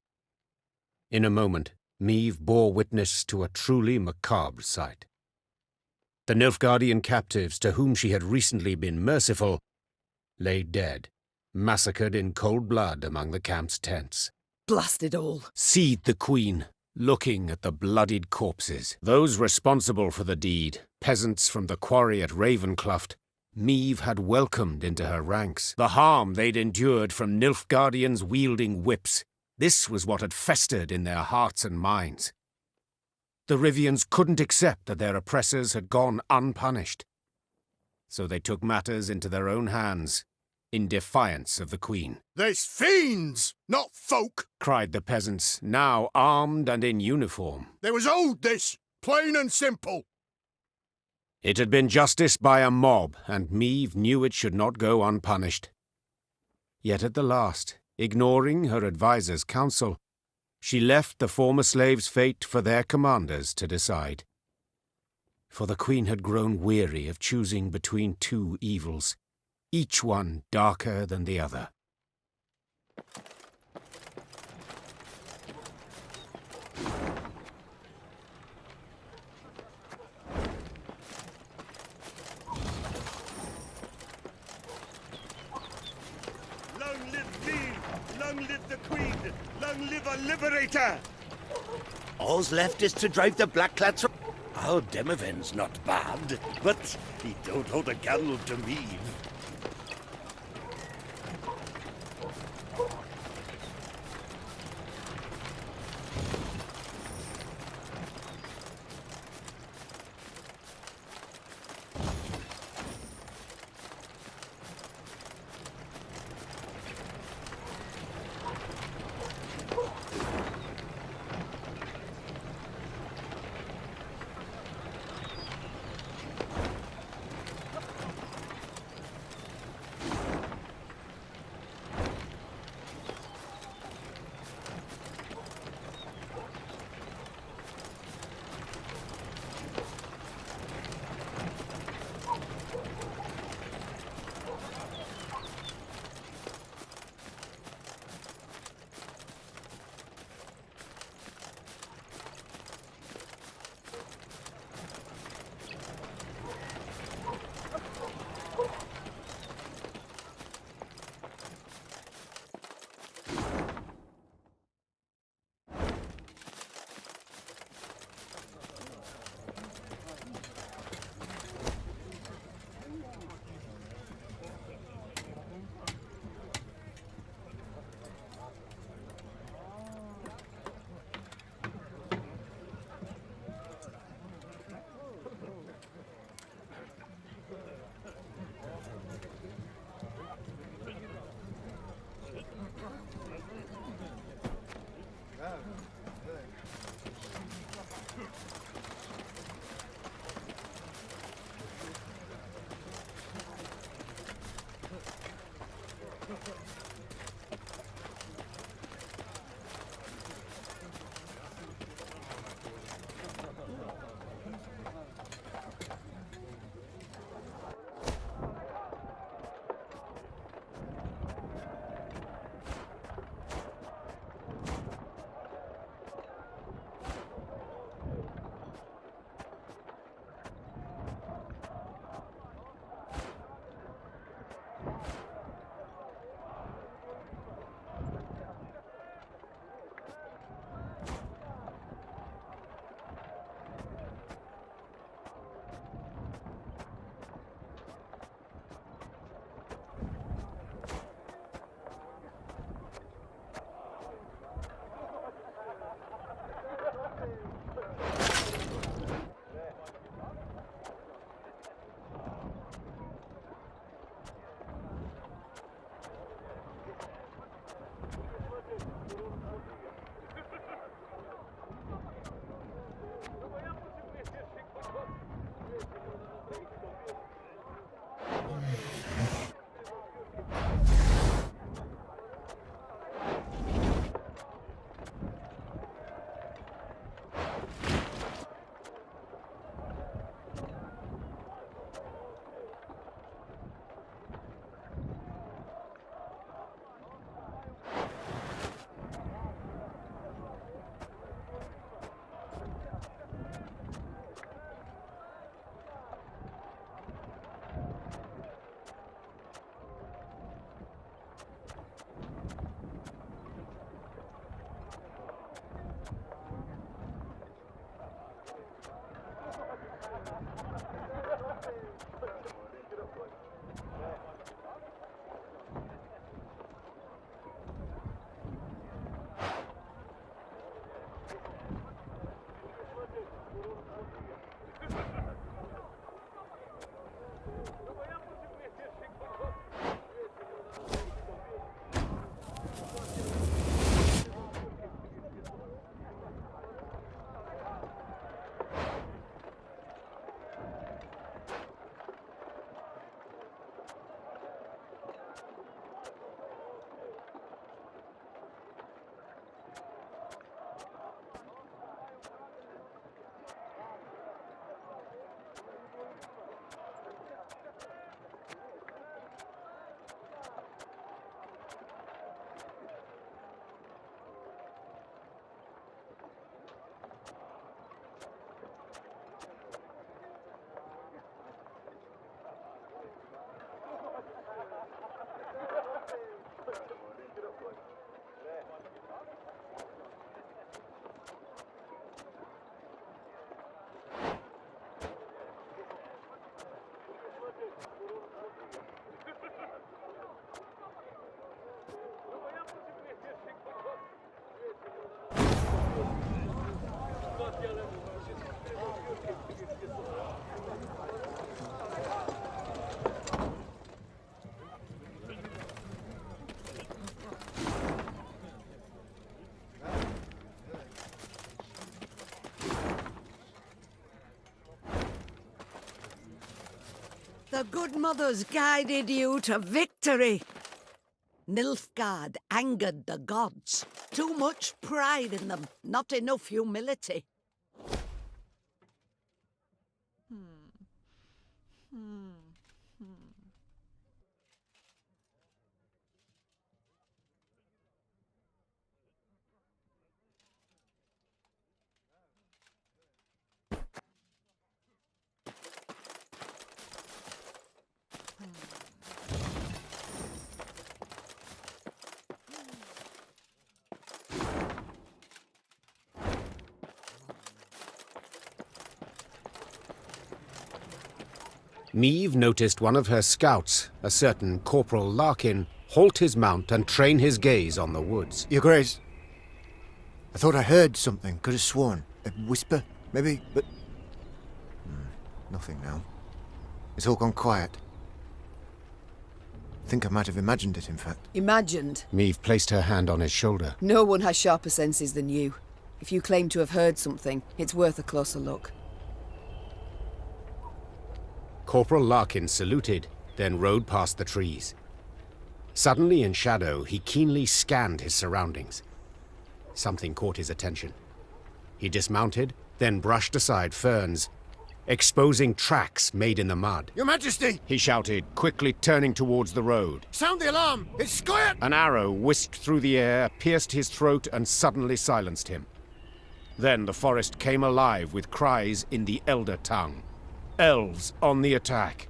In a moment, Meve bore witness to a truly macabre sight. The Nilfgaardian captives to whom she had recently been merciful lay dead, massacred in cold blood among the camp's tents. Blast it all! Seethed the Queen, looking at the bloodied corpses. Those responsible for the deed, peasants from the quarry at Ravencloft, Meve had welcomed into her ranks. The harm they'd endured from Nilfgaardians wielding whips, this was what had festered in their hearts and minds. The Rivians couldn't accept that their oppressors had gone unpunished. So they took matters into their own hands, in defiance of the Queen. There's fiends, not folk, cried the peasants, now armed and in uniform. They was owed this, plain and simple. It had been justice by a mob, and Meve knew it should not go unpunished. Yet at the last, ignoring her advisor's counsel, She left the former slaves' fate for their commanders to decide. For the Queen had grown weary of choosing between two evils, each one darker than the other. Long live Meve! Long live the Queen! Long live our liberator! All's left is to drive the Blackclads from... Our Demoven's not bad, but he don't hold a candle to Meve. The good mothers guided you to victory. Nilfgaard angered the gods. Too much pride in them, not enough humility. Meve noticed one of her scouts, a certain Corporal Larkin, halt his mount and train his gaze on the woods. Your Grace, I thought I heard something. Could have sworn. A whisper, maybe, but... nothing now. It's all gone quiet. I think I might have imagined it, in fact. Imagined? Meve placed her hand on his shoulder. No one has sharper senses than you. If you claim to have heard something, it's worth a closer look. Corporal Larkin saluted, then rode past the trees. Suddenly in shadow, he keenly scanned his surroundings. Something caught his attention. He dismounted, then brushed aside ferns, exposing tracks made in the mud. Your Majesty! He shouted, quickly turning towards the road. Sound the alarm! It's Scoia'd! An arrow whisked through the air, pierced his throat, and suddenly silenced him. Then the forest came alive with cries in the Elder tongue. Elves on the attack.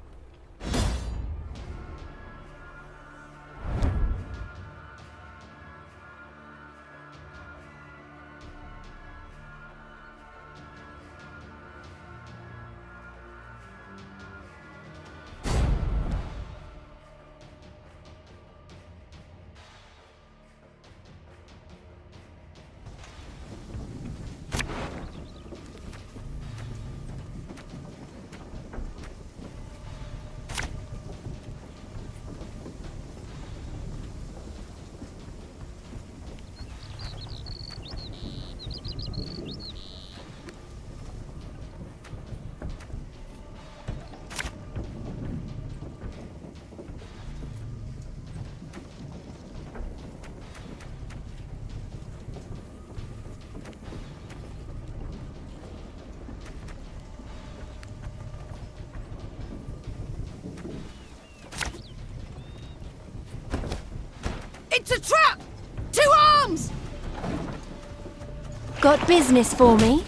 It's a trap! 2 arms! Got business for me?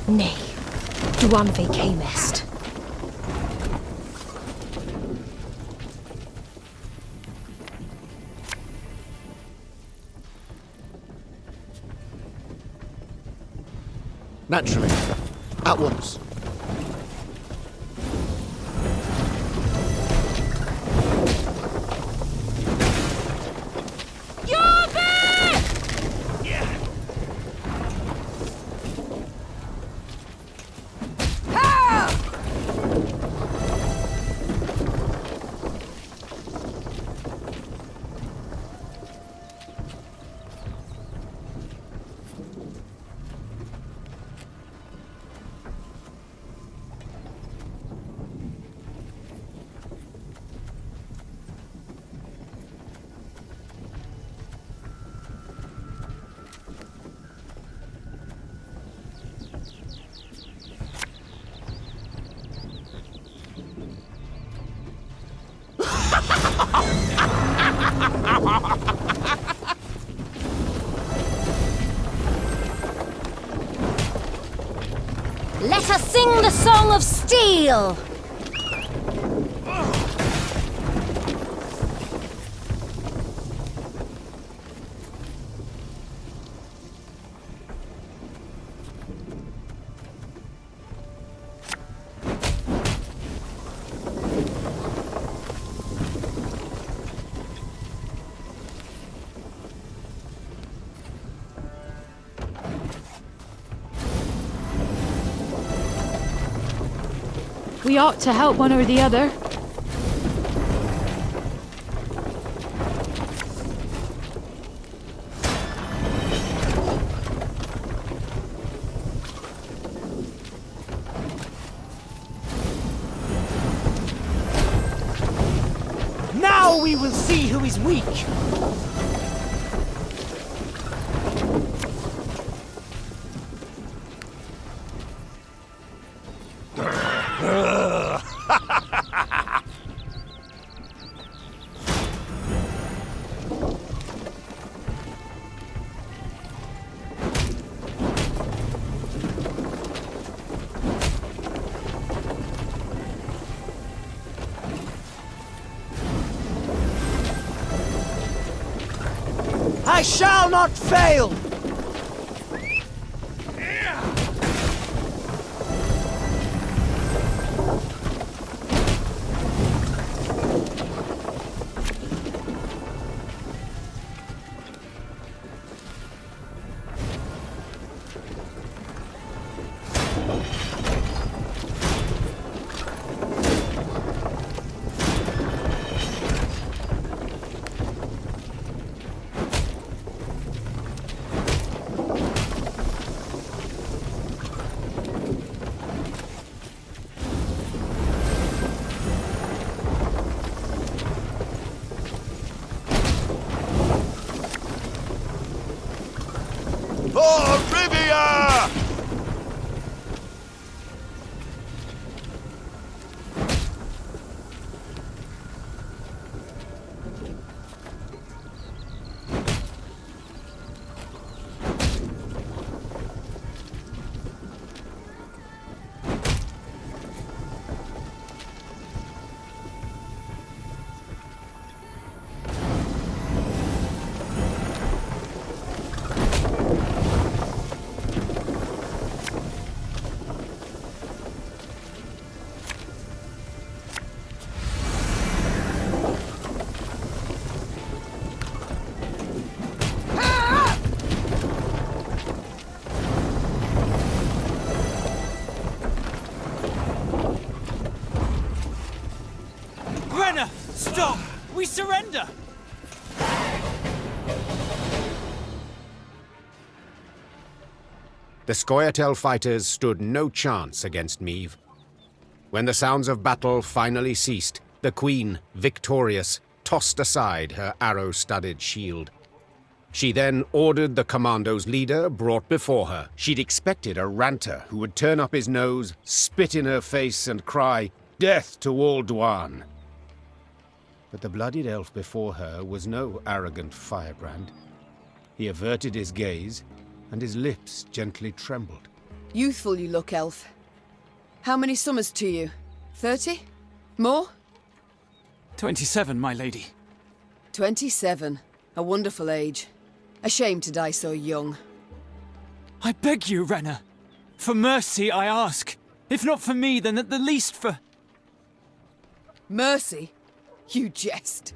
Nay, duanve camest. Naturally. At once. Let us sing the song of steel! We ought to help one or the other. Now we will see who is weak! I shall not fail! Stop! We surrender! The Scoia'tael fighters stood no chance against Meve. When the sounds of battle finally ceased, the Queen, victorious, tossed aside her arrow-studded shield. She then ordered the commando's leader brought before her. She'd expected a ranter who would turn up his nose, spit in her face, and cry, "Death to all Dwan!" But the bloodied elf before her was no arrogant firebrand. He averted his gaze, and his lips gently trembled. Youthful you look, elf. How many summers to you? 30? More? 27, my lady. 27. A wonderful age. A shame to die so young. I beg you, Renna. For mercy, I ask. If not for me, then at the least for... Mercy? You jest.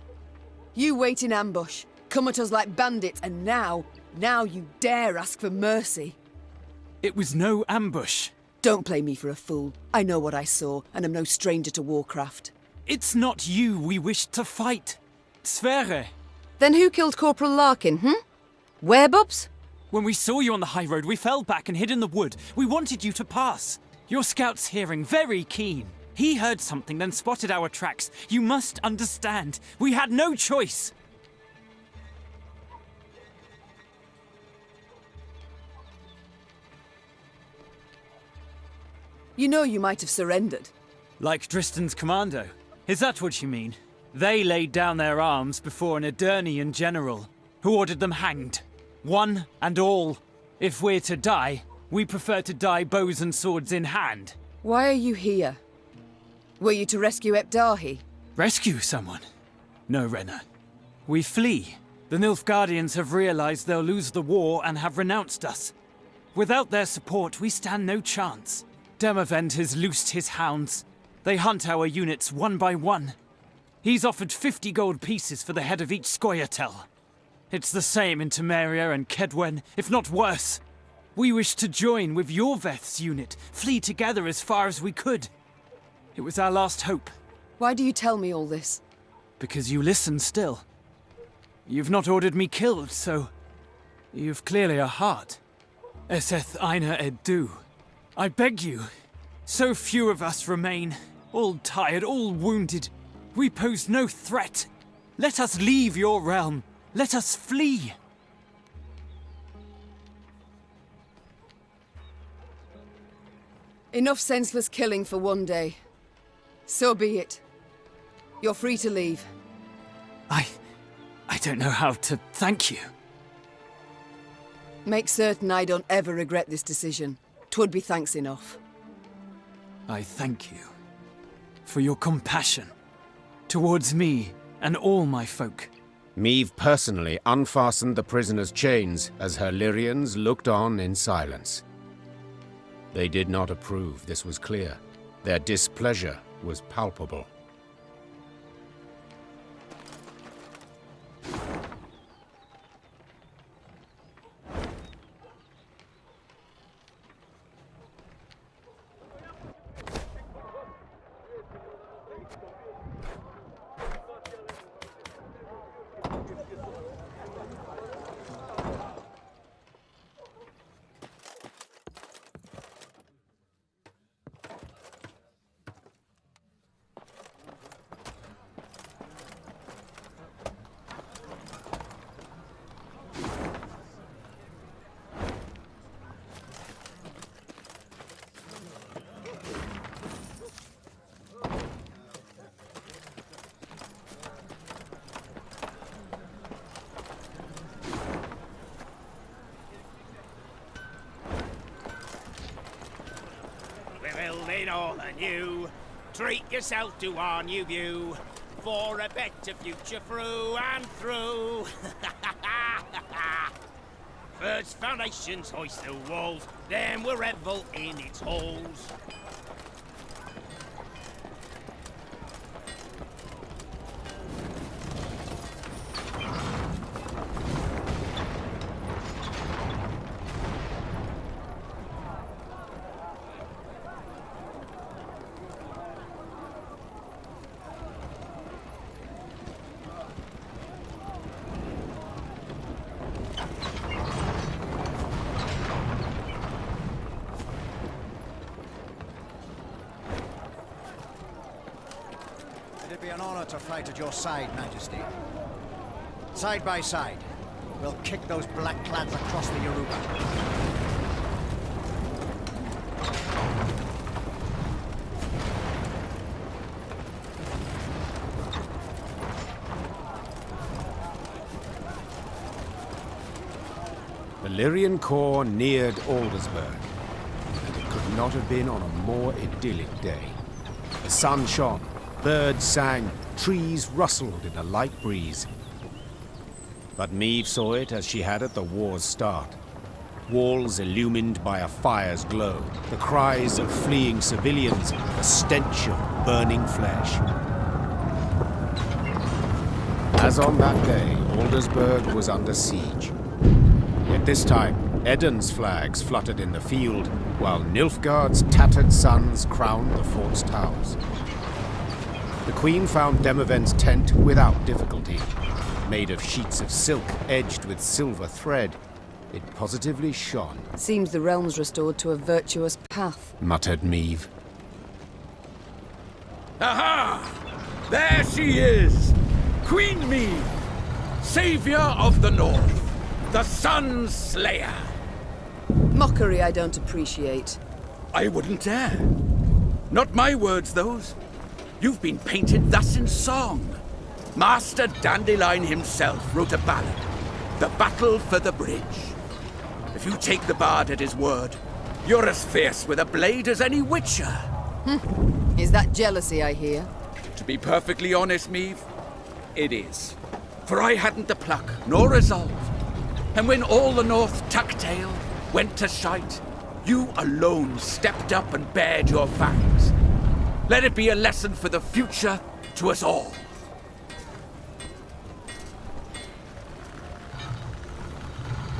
You wait in ambush, come at us like bandits, and now you dare ask for mercy. It was no ambush. Don't play me for a fool. I know what I saw, and am no stranger to warcraft. It's not you we wished to fight. Sverre. Then who killed Corporal Larkin, Werebubs? When we saw you on the high road, we fell back and hid in the wood. We wanted you to pass. Your scout's hearing very keen. He heard something, then spotted our tracks. You must understand. We had no choice. You know you might have surrendered. Like Dristan's commando. Is that what you mean? They laid down their arms before an Edirnian general, who ordered them hanged. One and all. If we're to die, we prefer to die bows and swords in hand. Why are you here? Were you to rescue Epdahi? Rescue someone? No, Renna. We flee. The Nilfgaardians have realized they'll lose the war and have renounced us. Without their support, we stand no chance. Demavend has loosed his hounds. They hunt our units one by one. He's offered 50 gold pieces for the head of each Scoia'tael. It's the same in Temeria and Gvaedyn, if not worse. We wish to join with your Veth's unit, flee together as far as we could. It was our last hope. Why do you tell me all this? Because you listen still. You've not ordered me killed, so... you've clearly a heart. Eseth Aina Edu. I beg you. So few of us remain. All tired, all wounded. We pose no threat. Let us leave your realm. Let us flee. Enough senseless killing for one day. So be it. You're free to leave. I don't know how to thank you. Make certain I don't ever regret this decision. 'Twould be thanks enough. I thank you for your compassion towards me and all my folk. Meve personally unfastened the prisoner's chains as her Lyrians looked on in silence. They did not approve, this was clear. Their displeasure was palpable. Building all anew. Treat yourself to our new view for a better future through and through. First foundations hoist the walls, then we'll revel in its halls. It'd be an honor to fight at your side, Majesty. Side by side, we'll kick those black clads across the Yoruba. The Lyrian corps neared Aldersburg, and it could not have been on a more idyllic day. The sun shone, birds sang, trees rustled in a light breeze. But Meve saw it as she had at the war's start. Walls illumined by a fire's glow, the cries of fleeing civilians, the stench of burning flesh. As on that day, Aldersburg was under siege. Yet this time, Eden's flags fluttered in the field, while Nilfgaard's tattered sons crowned the fort's towers. The Queen found Demoven's tent without difficulty. Made of sheets of silk edged with silver thread, it positively shone. Seems the realm's restored to a virtuous path, muttered Meve. Aha! There she is! Queen Meve, savior of the North, the Sun's Slayer. Mockery I don't appreciate. I wouldn't dare. Not my words, those. You've been painted thus in song. Master Dandelion himself wrote a ballad, The Battle for the Bridge. If you take the bard at his word, you're as fierce with a blade as any witcher. Is that jealousy I hear? To be perfectly honest, Meve, it is. For I hadn't the pluck, nor resolve. And when all the North tucked tail, went to shite, you alone stepped up and bared your fangs. Let it be a lesson for the future to us all.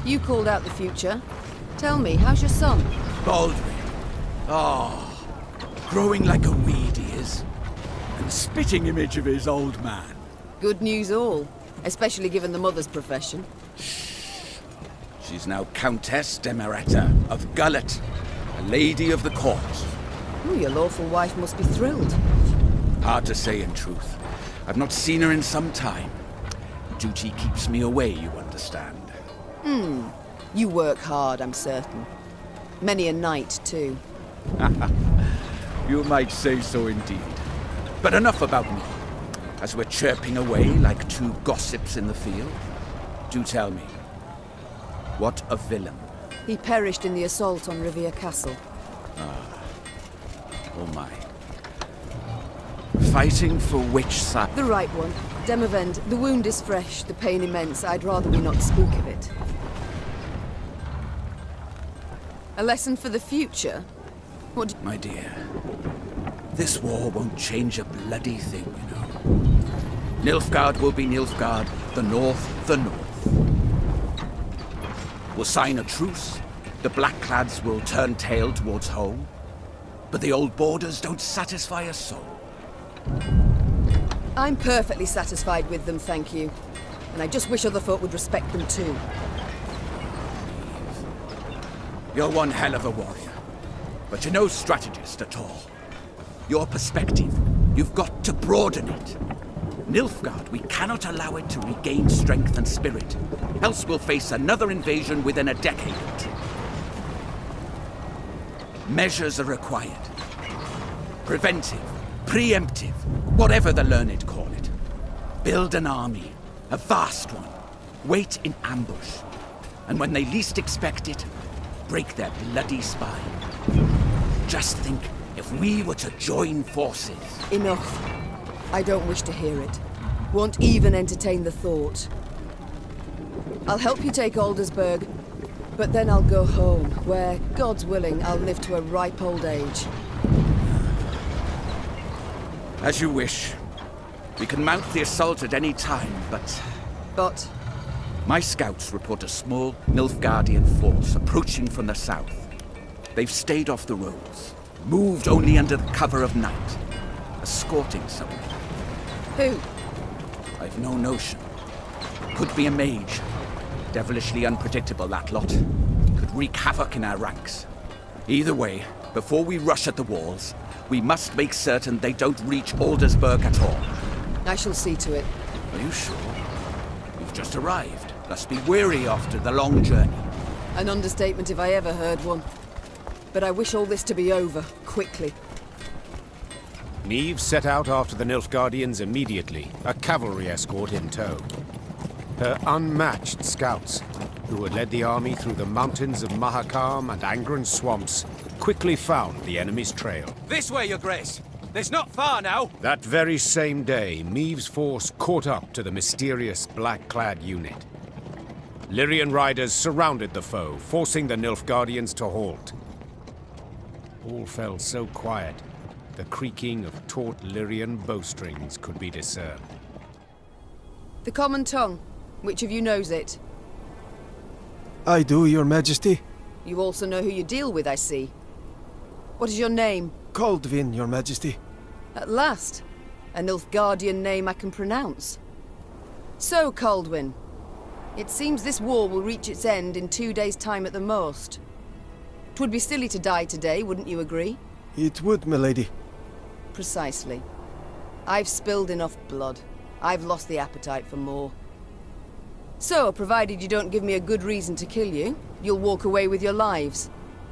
You called out the future. Tell me, how's your son? Baldwin. Ah, growing like a weed he is. And the spitting image of his old man. Good news all, especially given the mother's profession. She's now Countess Demeretta of Gullet, a lady of the court. Oh, your lawful wife must be thrilled. Hard to say in truth. I've not seen her in some time. Duty keeps me away, you understand. You work hard, I'm certain. Many a night, too. You might say so indeed. But enough about me. As we're chirping away like two gossips in the field, do tell me, what a villain. He perished in the assault on Rivia Castle. Oh my. Fighting for which side? The right one. Demavend, the wound is fresh, the pain immense. I'd rather we not speak of it. A lesson for the future? What? My dear, this war won't change a bloody thing, you know. Nilfgaard will be Nilfgaard, the North, the North. We'll sign a truce, the Blackclads will turn tail towards home, but the old borders don't satisfy a soul. I'm perfectly satisfied with them, thank you. And I just wish other folk would respect them too. You're one hell of a warrior, but you're no strategist at all. Your perspective, you've got to broaden it. Nilfgaard, we cannot allow it to regain strength and spirit, else we'll face another invasion within a decade or two. Measures are required. Preventive, preemptive, whatever the learned call it. Build an army, a vast one. Wait in ambush. And when they least expect it, break their bloody spine. Just think, if we were to join forces... Enough. I don't wish to hear it. Won't even entertain the thought. I'll help you take Aldersburg, but then I'll go home, where, God's willing, I'll live to a ripe old age. As you wish. We can mount the assault at any time, but... But? My scouts report a small Nilfgaardian force approaching from the south. They've stayed off the roads, moved only under the cover of night, escorting someone. Who? I've no notion. Could be a mage. Devilishly unpredictable, that lot. Could wreak havoc in our ranks. Either way, before we rush at the walls, we must make certain they don't reach Aldersburg at all. I shall see to it. Are you sure? You've just arrived. Must be weary after the long journey. An understatement if I ever heard one. But I wish all this to be over, quickly. Meve set out after the Nilfgaardians immediately, a cavalry escort in tow. Her unmatched scouts, who had led the army through the mountains of Mahakam and Angren swamps, quickly found the enemy's trail. This way, Your Grace! There's not far now! That very same day, Meve's force caught up to the mysterious black-clad unit. Lyrian riders surrounded the foe, forcing the Nilfgaardians to halt. All fell so quiet, the creaking of taut Lyrian bowstrings could be discerned. The common tongue. Which of you knows it? I do, Your Majesty. You also know who you deal with, I see. What is your name? Gvaedyn, Your Majesty. At last. A Nilfgaardian name I can pronounce. So, Gvaedyn, it seems this war will reach its end in 2 days' time at the most. 'Twould be silly to die today, wouldn't you agree? It would, milady. Precisely. I've spilled enough blood. I've lost the appetite for more. So, provided you don't give me a good reason to kill you, you'll walk away with your lives.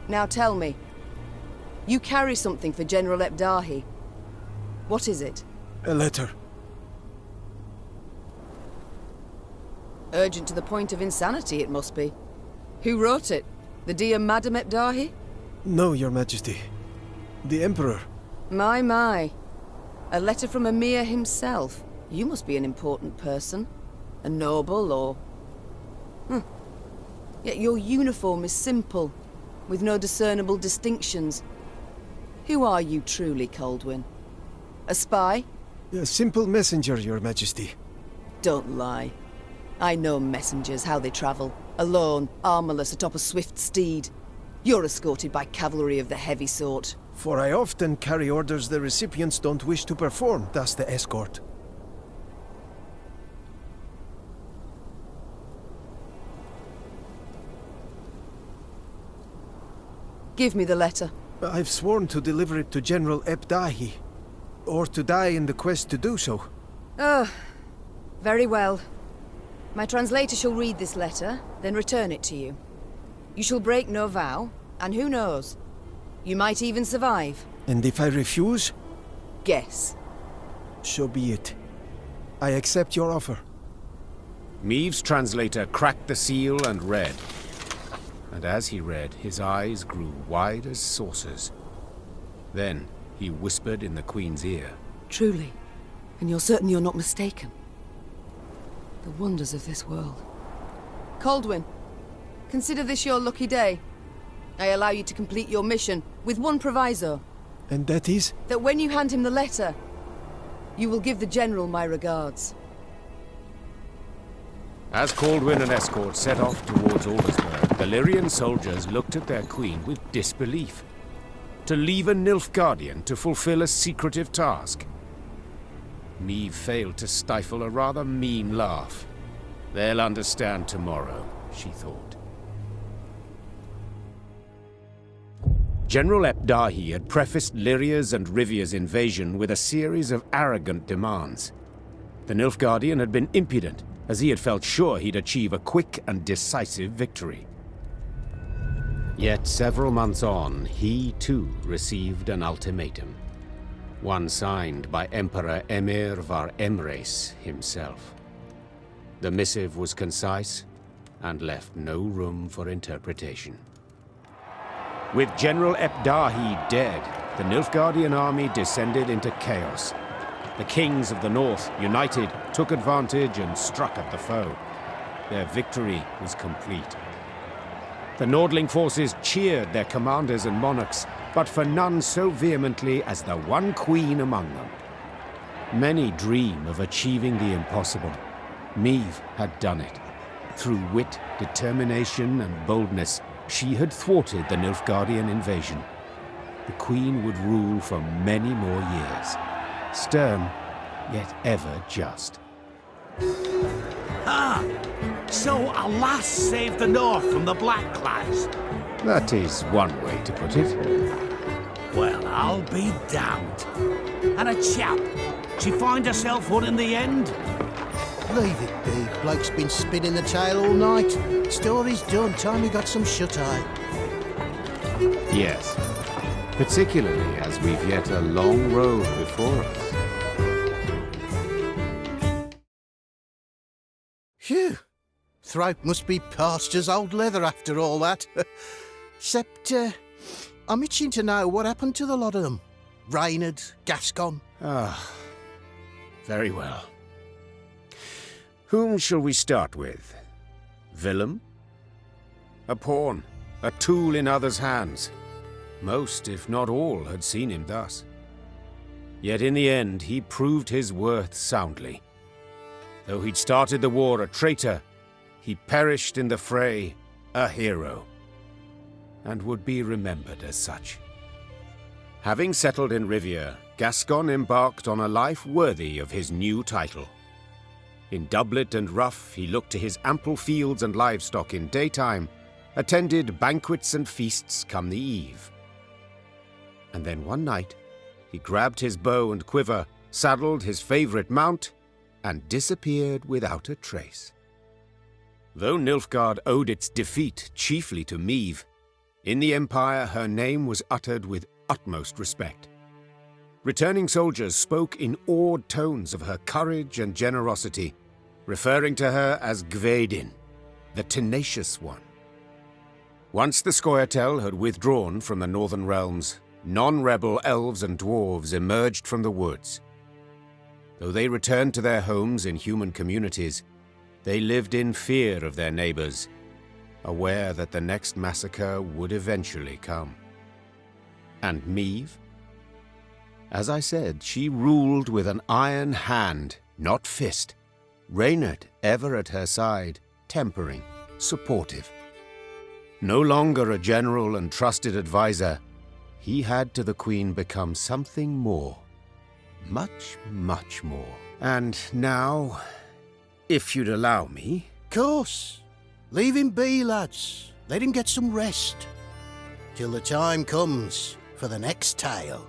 Now tell me. You carry something for General Ebdahi. What is it? A letter. Urgent to the point of insanity, it must be. Who wrote it? The dear Madam Ebdahi? No, Your Majesty. The Emperor. My. A letter from Emir himself. You must be an important person. A noble, or... Yet your uniform is simple, with no discernible distinctions. Who are you truly, Gvaedyn? A spy? A simple messenger, Your Majesty. Don't lie. I know messengers, how they travel. Alone, armorless, atop a swift steed. You're escorted by cavalry of the heavy sort. For I often carry orders the recipients don't wish to perform, thus the escort. Give me the letter. I've sworn to deliver it to General Ebdahi, or to die in the quest to do so. Oh, very well. My translator shall read this letter, then return it to you. You shall break no vow, and who knows? You might even survive. And if I refuse? Guess. So be it. I accept your offer. Meve's translator cracked the seal and read. And as he read, his eyes grew wide as saucers. Then he whispered in the Queen's ear. Truly. And you're certain you're not mistaken? The wonders of this world. Caldwin, consider this your lucky day. I allow you to complete your mission, with one proviso. And that is? That when you hand him the letter, you will give the General my regards. As Caldwin and escort set off towards Aldersburg, the Lyrian soldiers looked at their queen with disbelief. To leave a Nilfgaardian to fulfill a secretive task. Meve failed to stifle a rather mean laugh. They'll understand tomorrow, she thought. General Ebdahi had prefaced Lyria's and Rivia's invasion with a series of arrogant demands. The Nilfgaardian had been impudent, as he had felt sure he'd achieve a quick and decisive victory. Yet several months on, he too received an ultimatum. One signed by Emperor Emir var Emreis himself. The missive was concise and left no room for interpretation. With General Ebdahi dead, the Nilfgaardian army descended into chaos. The kings of the north, united, took advantage and struck at the foe. Their victory was complete. The Nordling forces cheered their commanders and monarchs, but for none so vehemently as the one queen among them. Many dream of achieving the impossible. Meve had done it. Through wit, determination, and boldness, she had thwarted the Nilfgaardian invasion. The queen would rule for many more years. Stern, yet ever just. Ah! So a lass saved the North from the Blackclads? That is one way to put it. Well, I'll be damned. And a chap, she find herself one in the end? Leave it be. Bloke's been spinning the tale all night. Story's done. Time we got some shut-eye. Yes. Particularly as we've yet a long road before us. Phew. Throat must be parched as old leather after all that. Except, I'm itching to know what happened to the lot of them. Reynard, Gascon. Ah, very well. Whom shall we start with? Willem? A pawn, a tool in others' hands. Most, if not all, had seen him thus. Yet in the end, he proved his worth soundly. Though he'd started the war a traitor, he perished in the fray a hero, and would be remembered as such. Having settled in Rivia, Gascon embarked on a life worthy of his new title. In doublet and ruff, he looked to his ample fields and livestock in daytime, attended banquets and feasts come the eve. And then one night, he grabbed his bow and quiver, saddled his favorite mount, and disappeared without a trace. Though Nilfgaard owed its defeat chiefly to Meve, in the Empire her name was uttered with utmost respect. Returning soldiers spoke in awed tones of her courage and generosity, referring to her as Gvaedyn, the tenacious one. Once the Scoia'tael had withdrawn from the northern realms, non-rebel elves and dwarves emerged from the woods. Though they returned to their homes in human communities, they lived in fear of their neighbors, aware that the next massacre would eventually come. And Meve? As I said, she ruled with an iron hand, not fist. Reynard ever at her side, tempering, supportive. No longer a general and trusted advisor, he had to the Queen become something more. Much, much more. And now, if you'd allow me... Course. Leave him be, lads. Let him get some rest. Till the time comes for the next tale.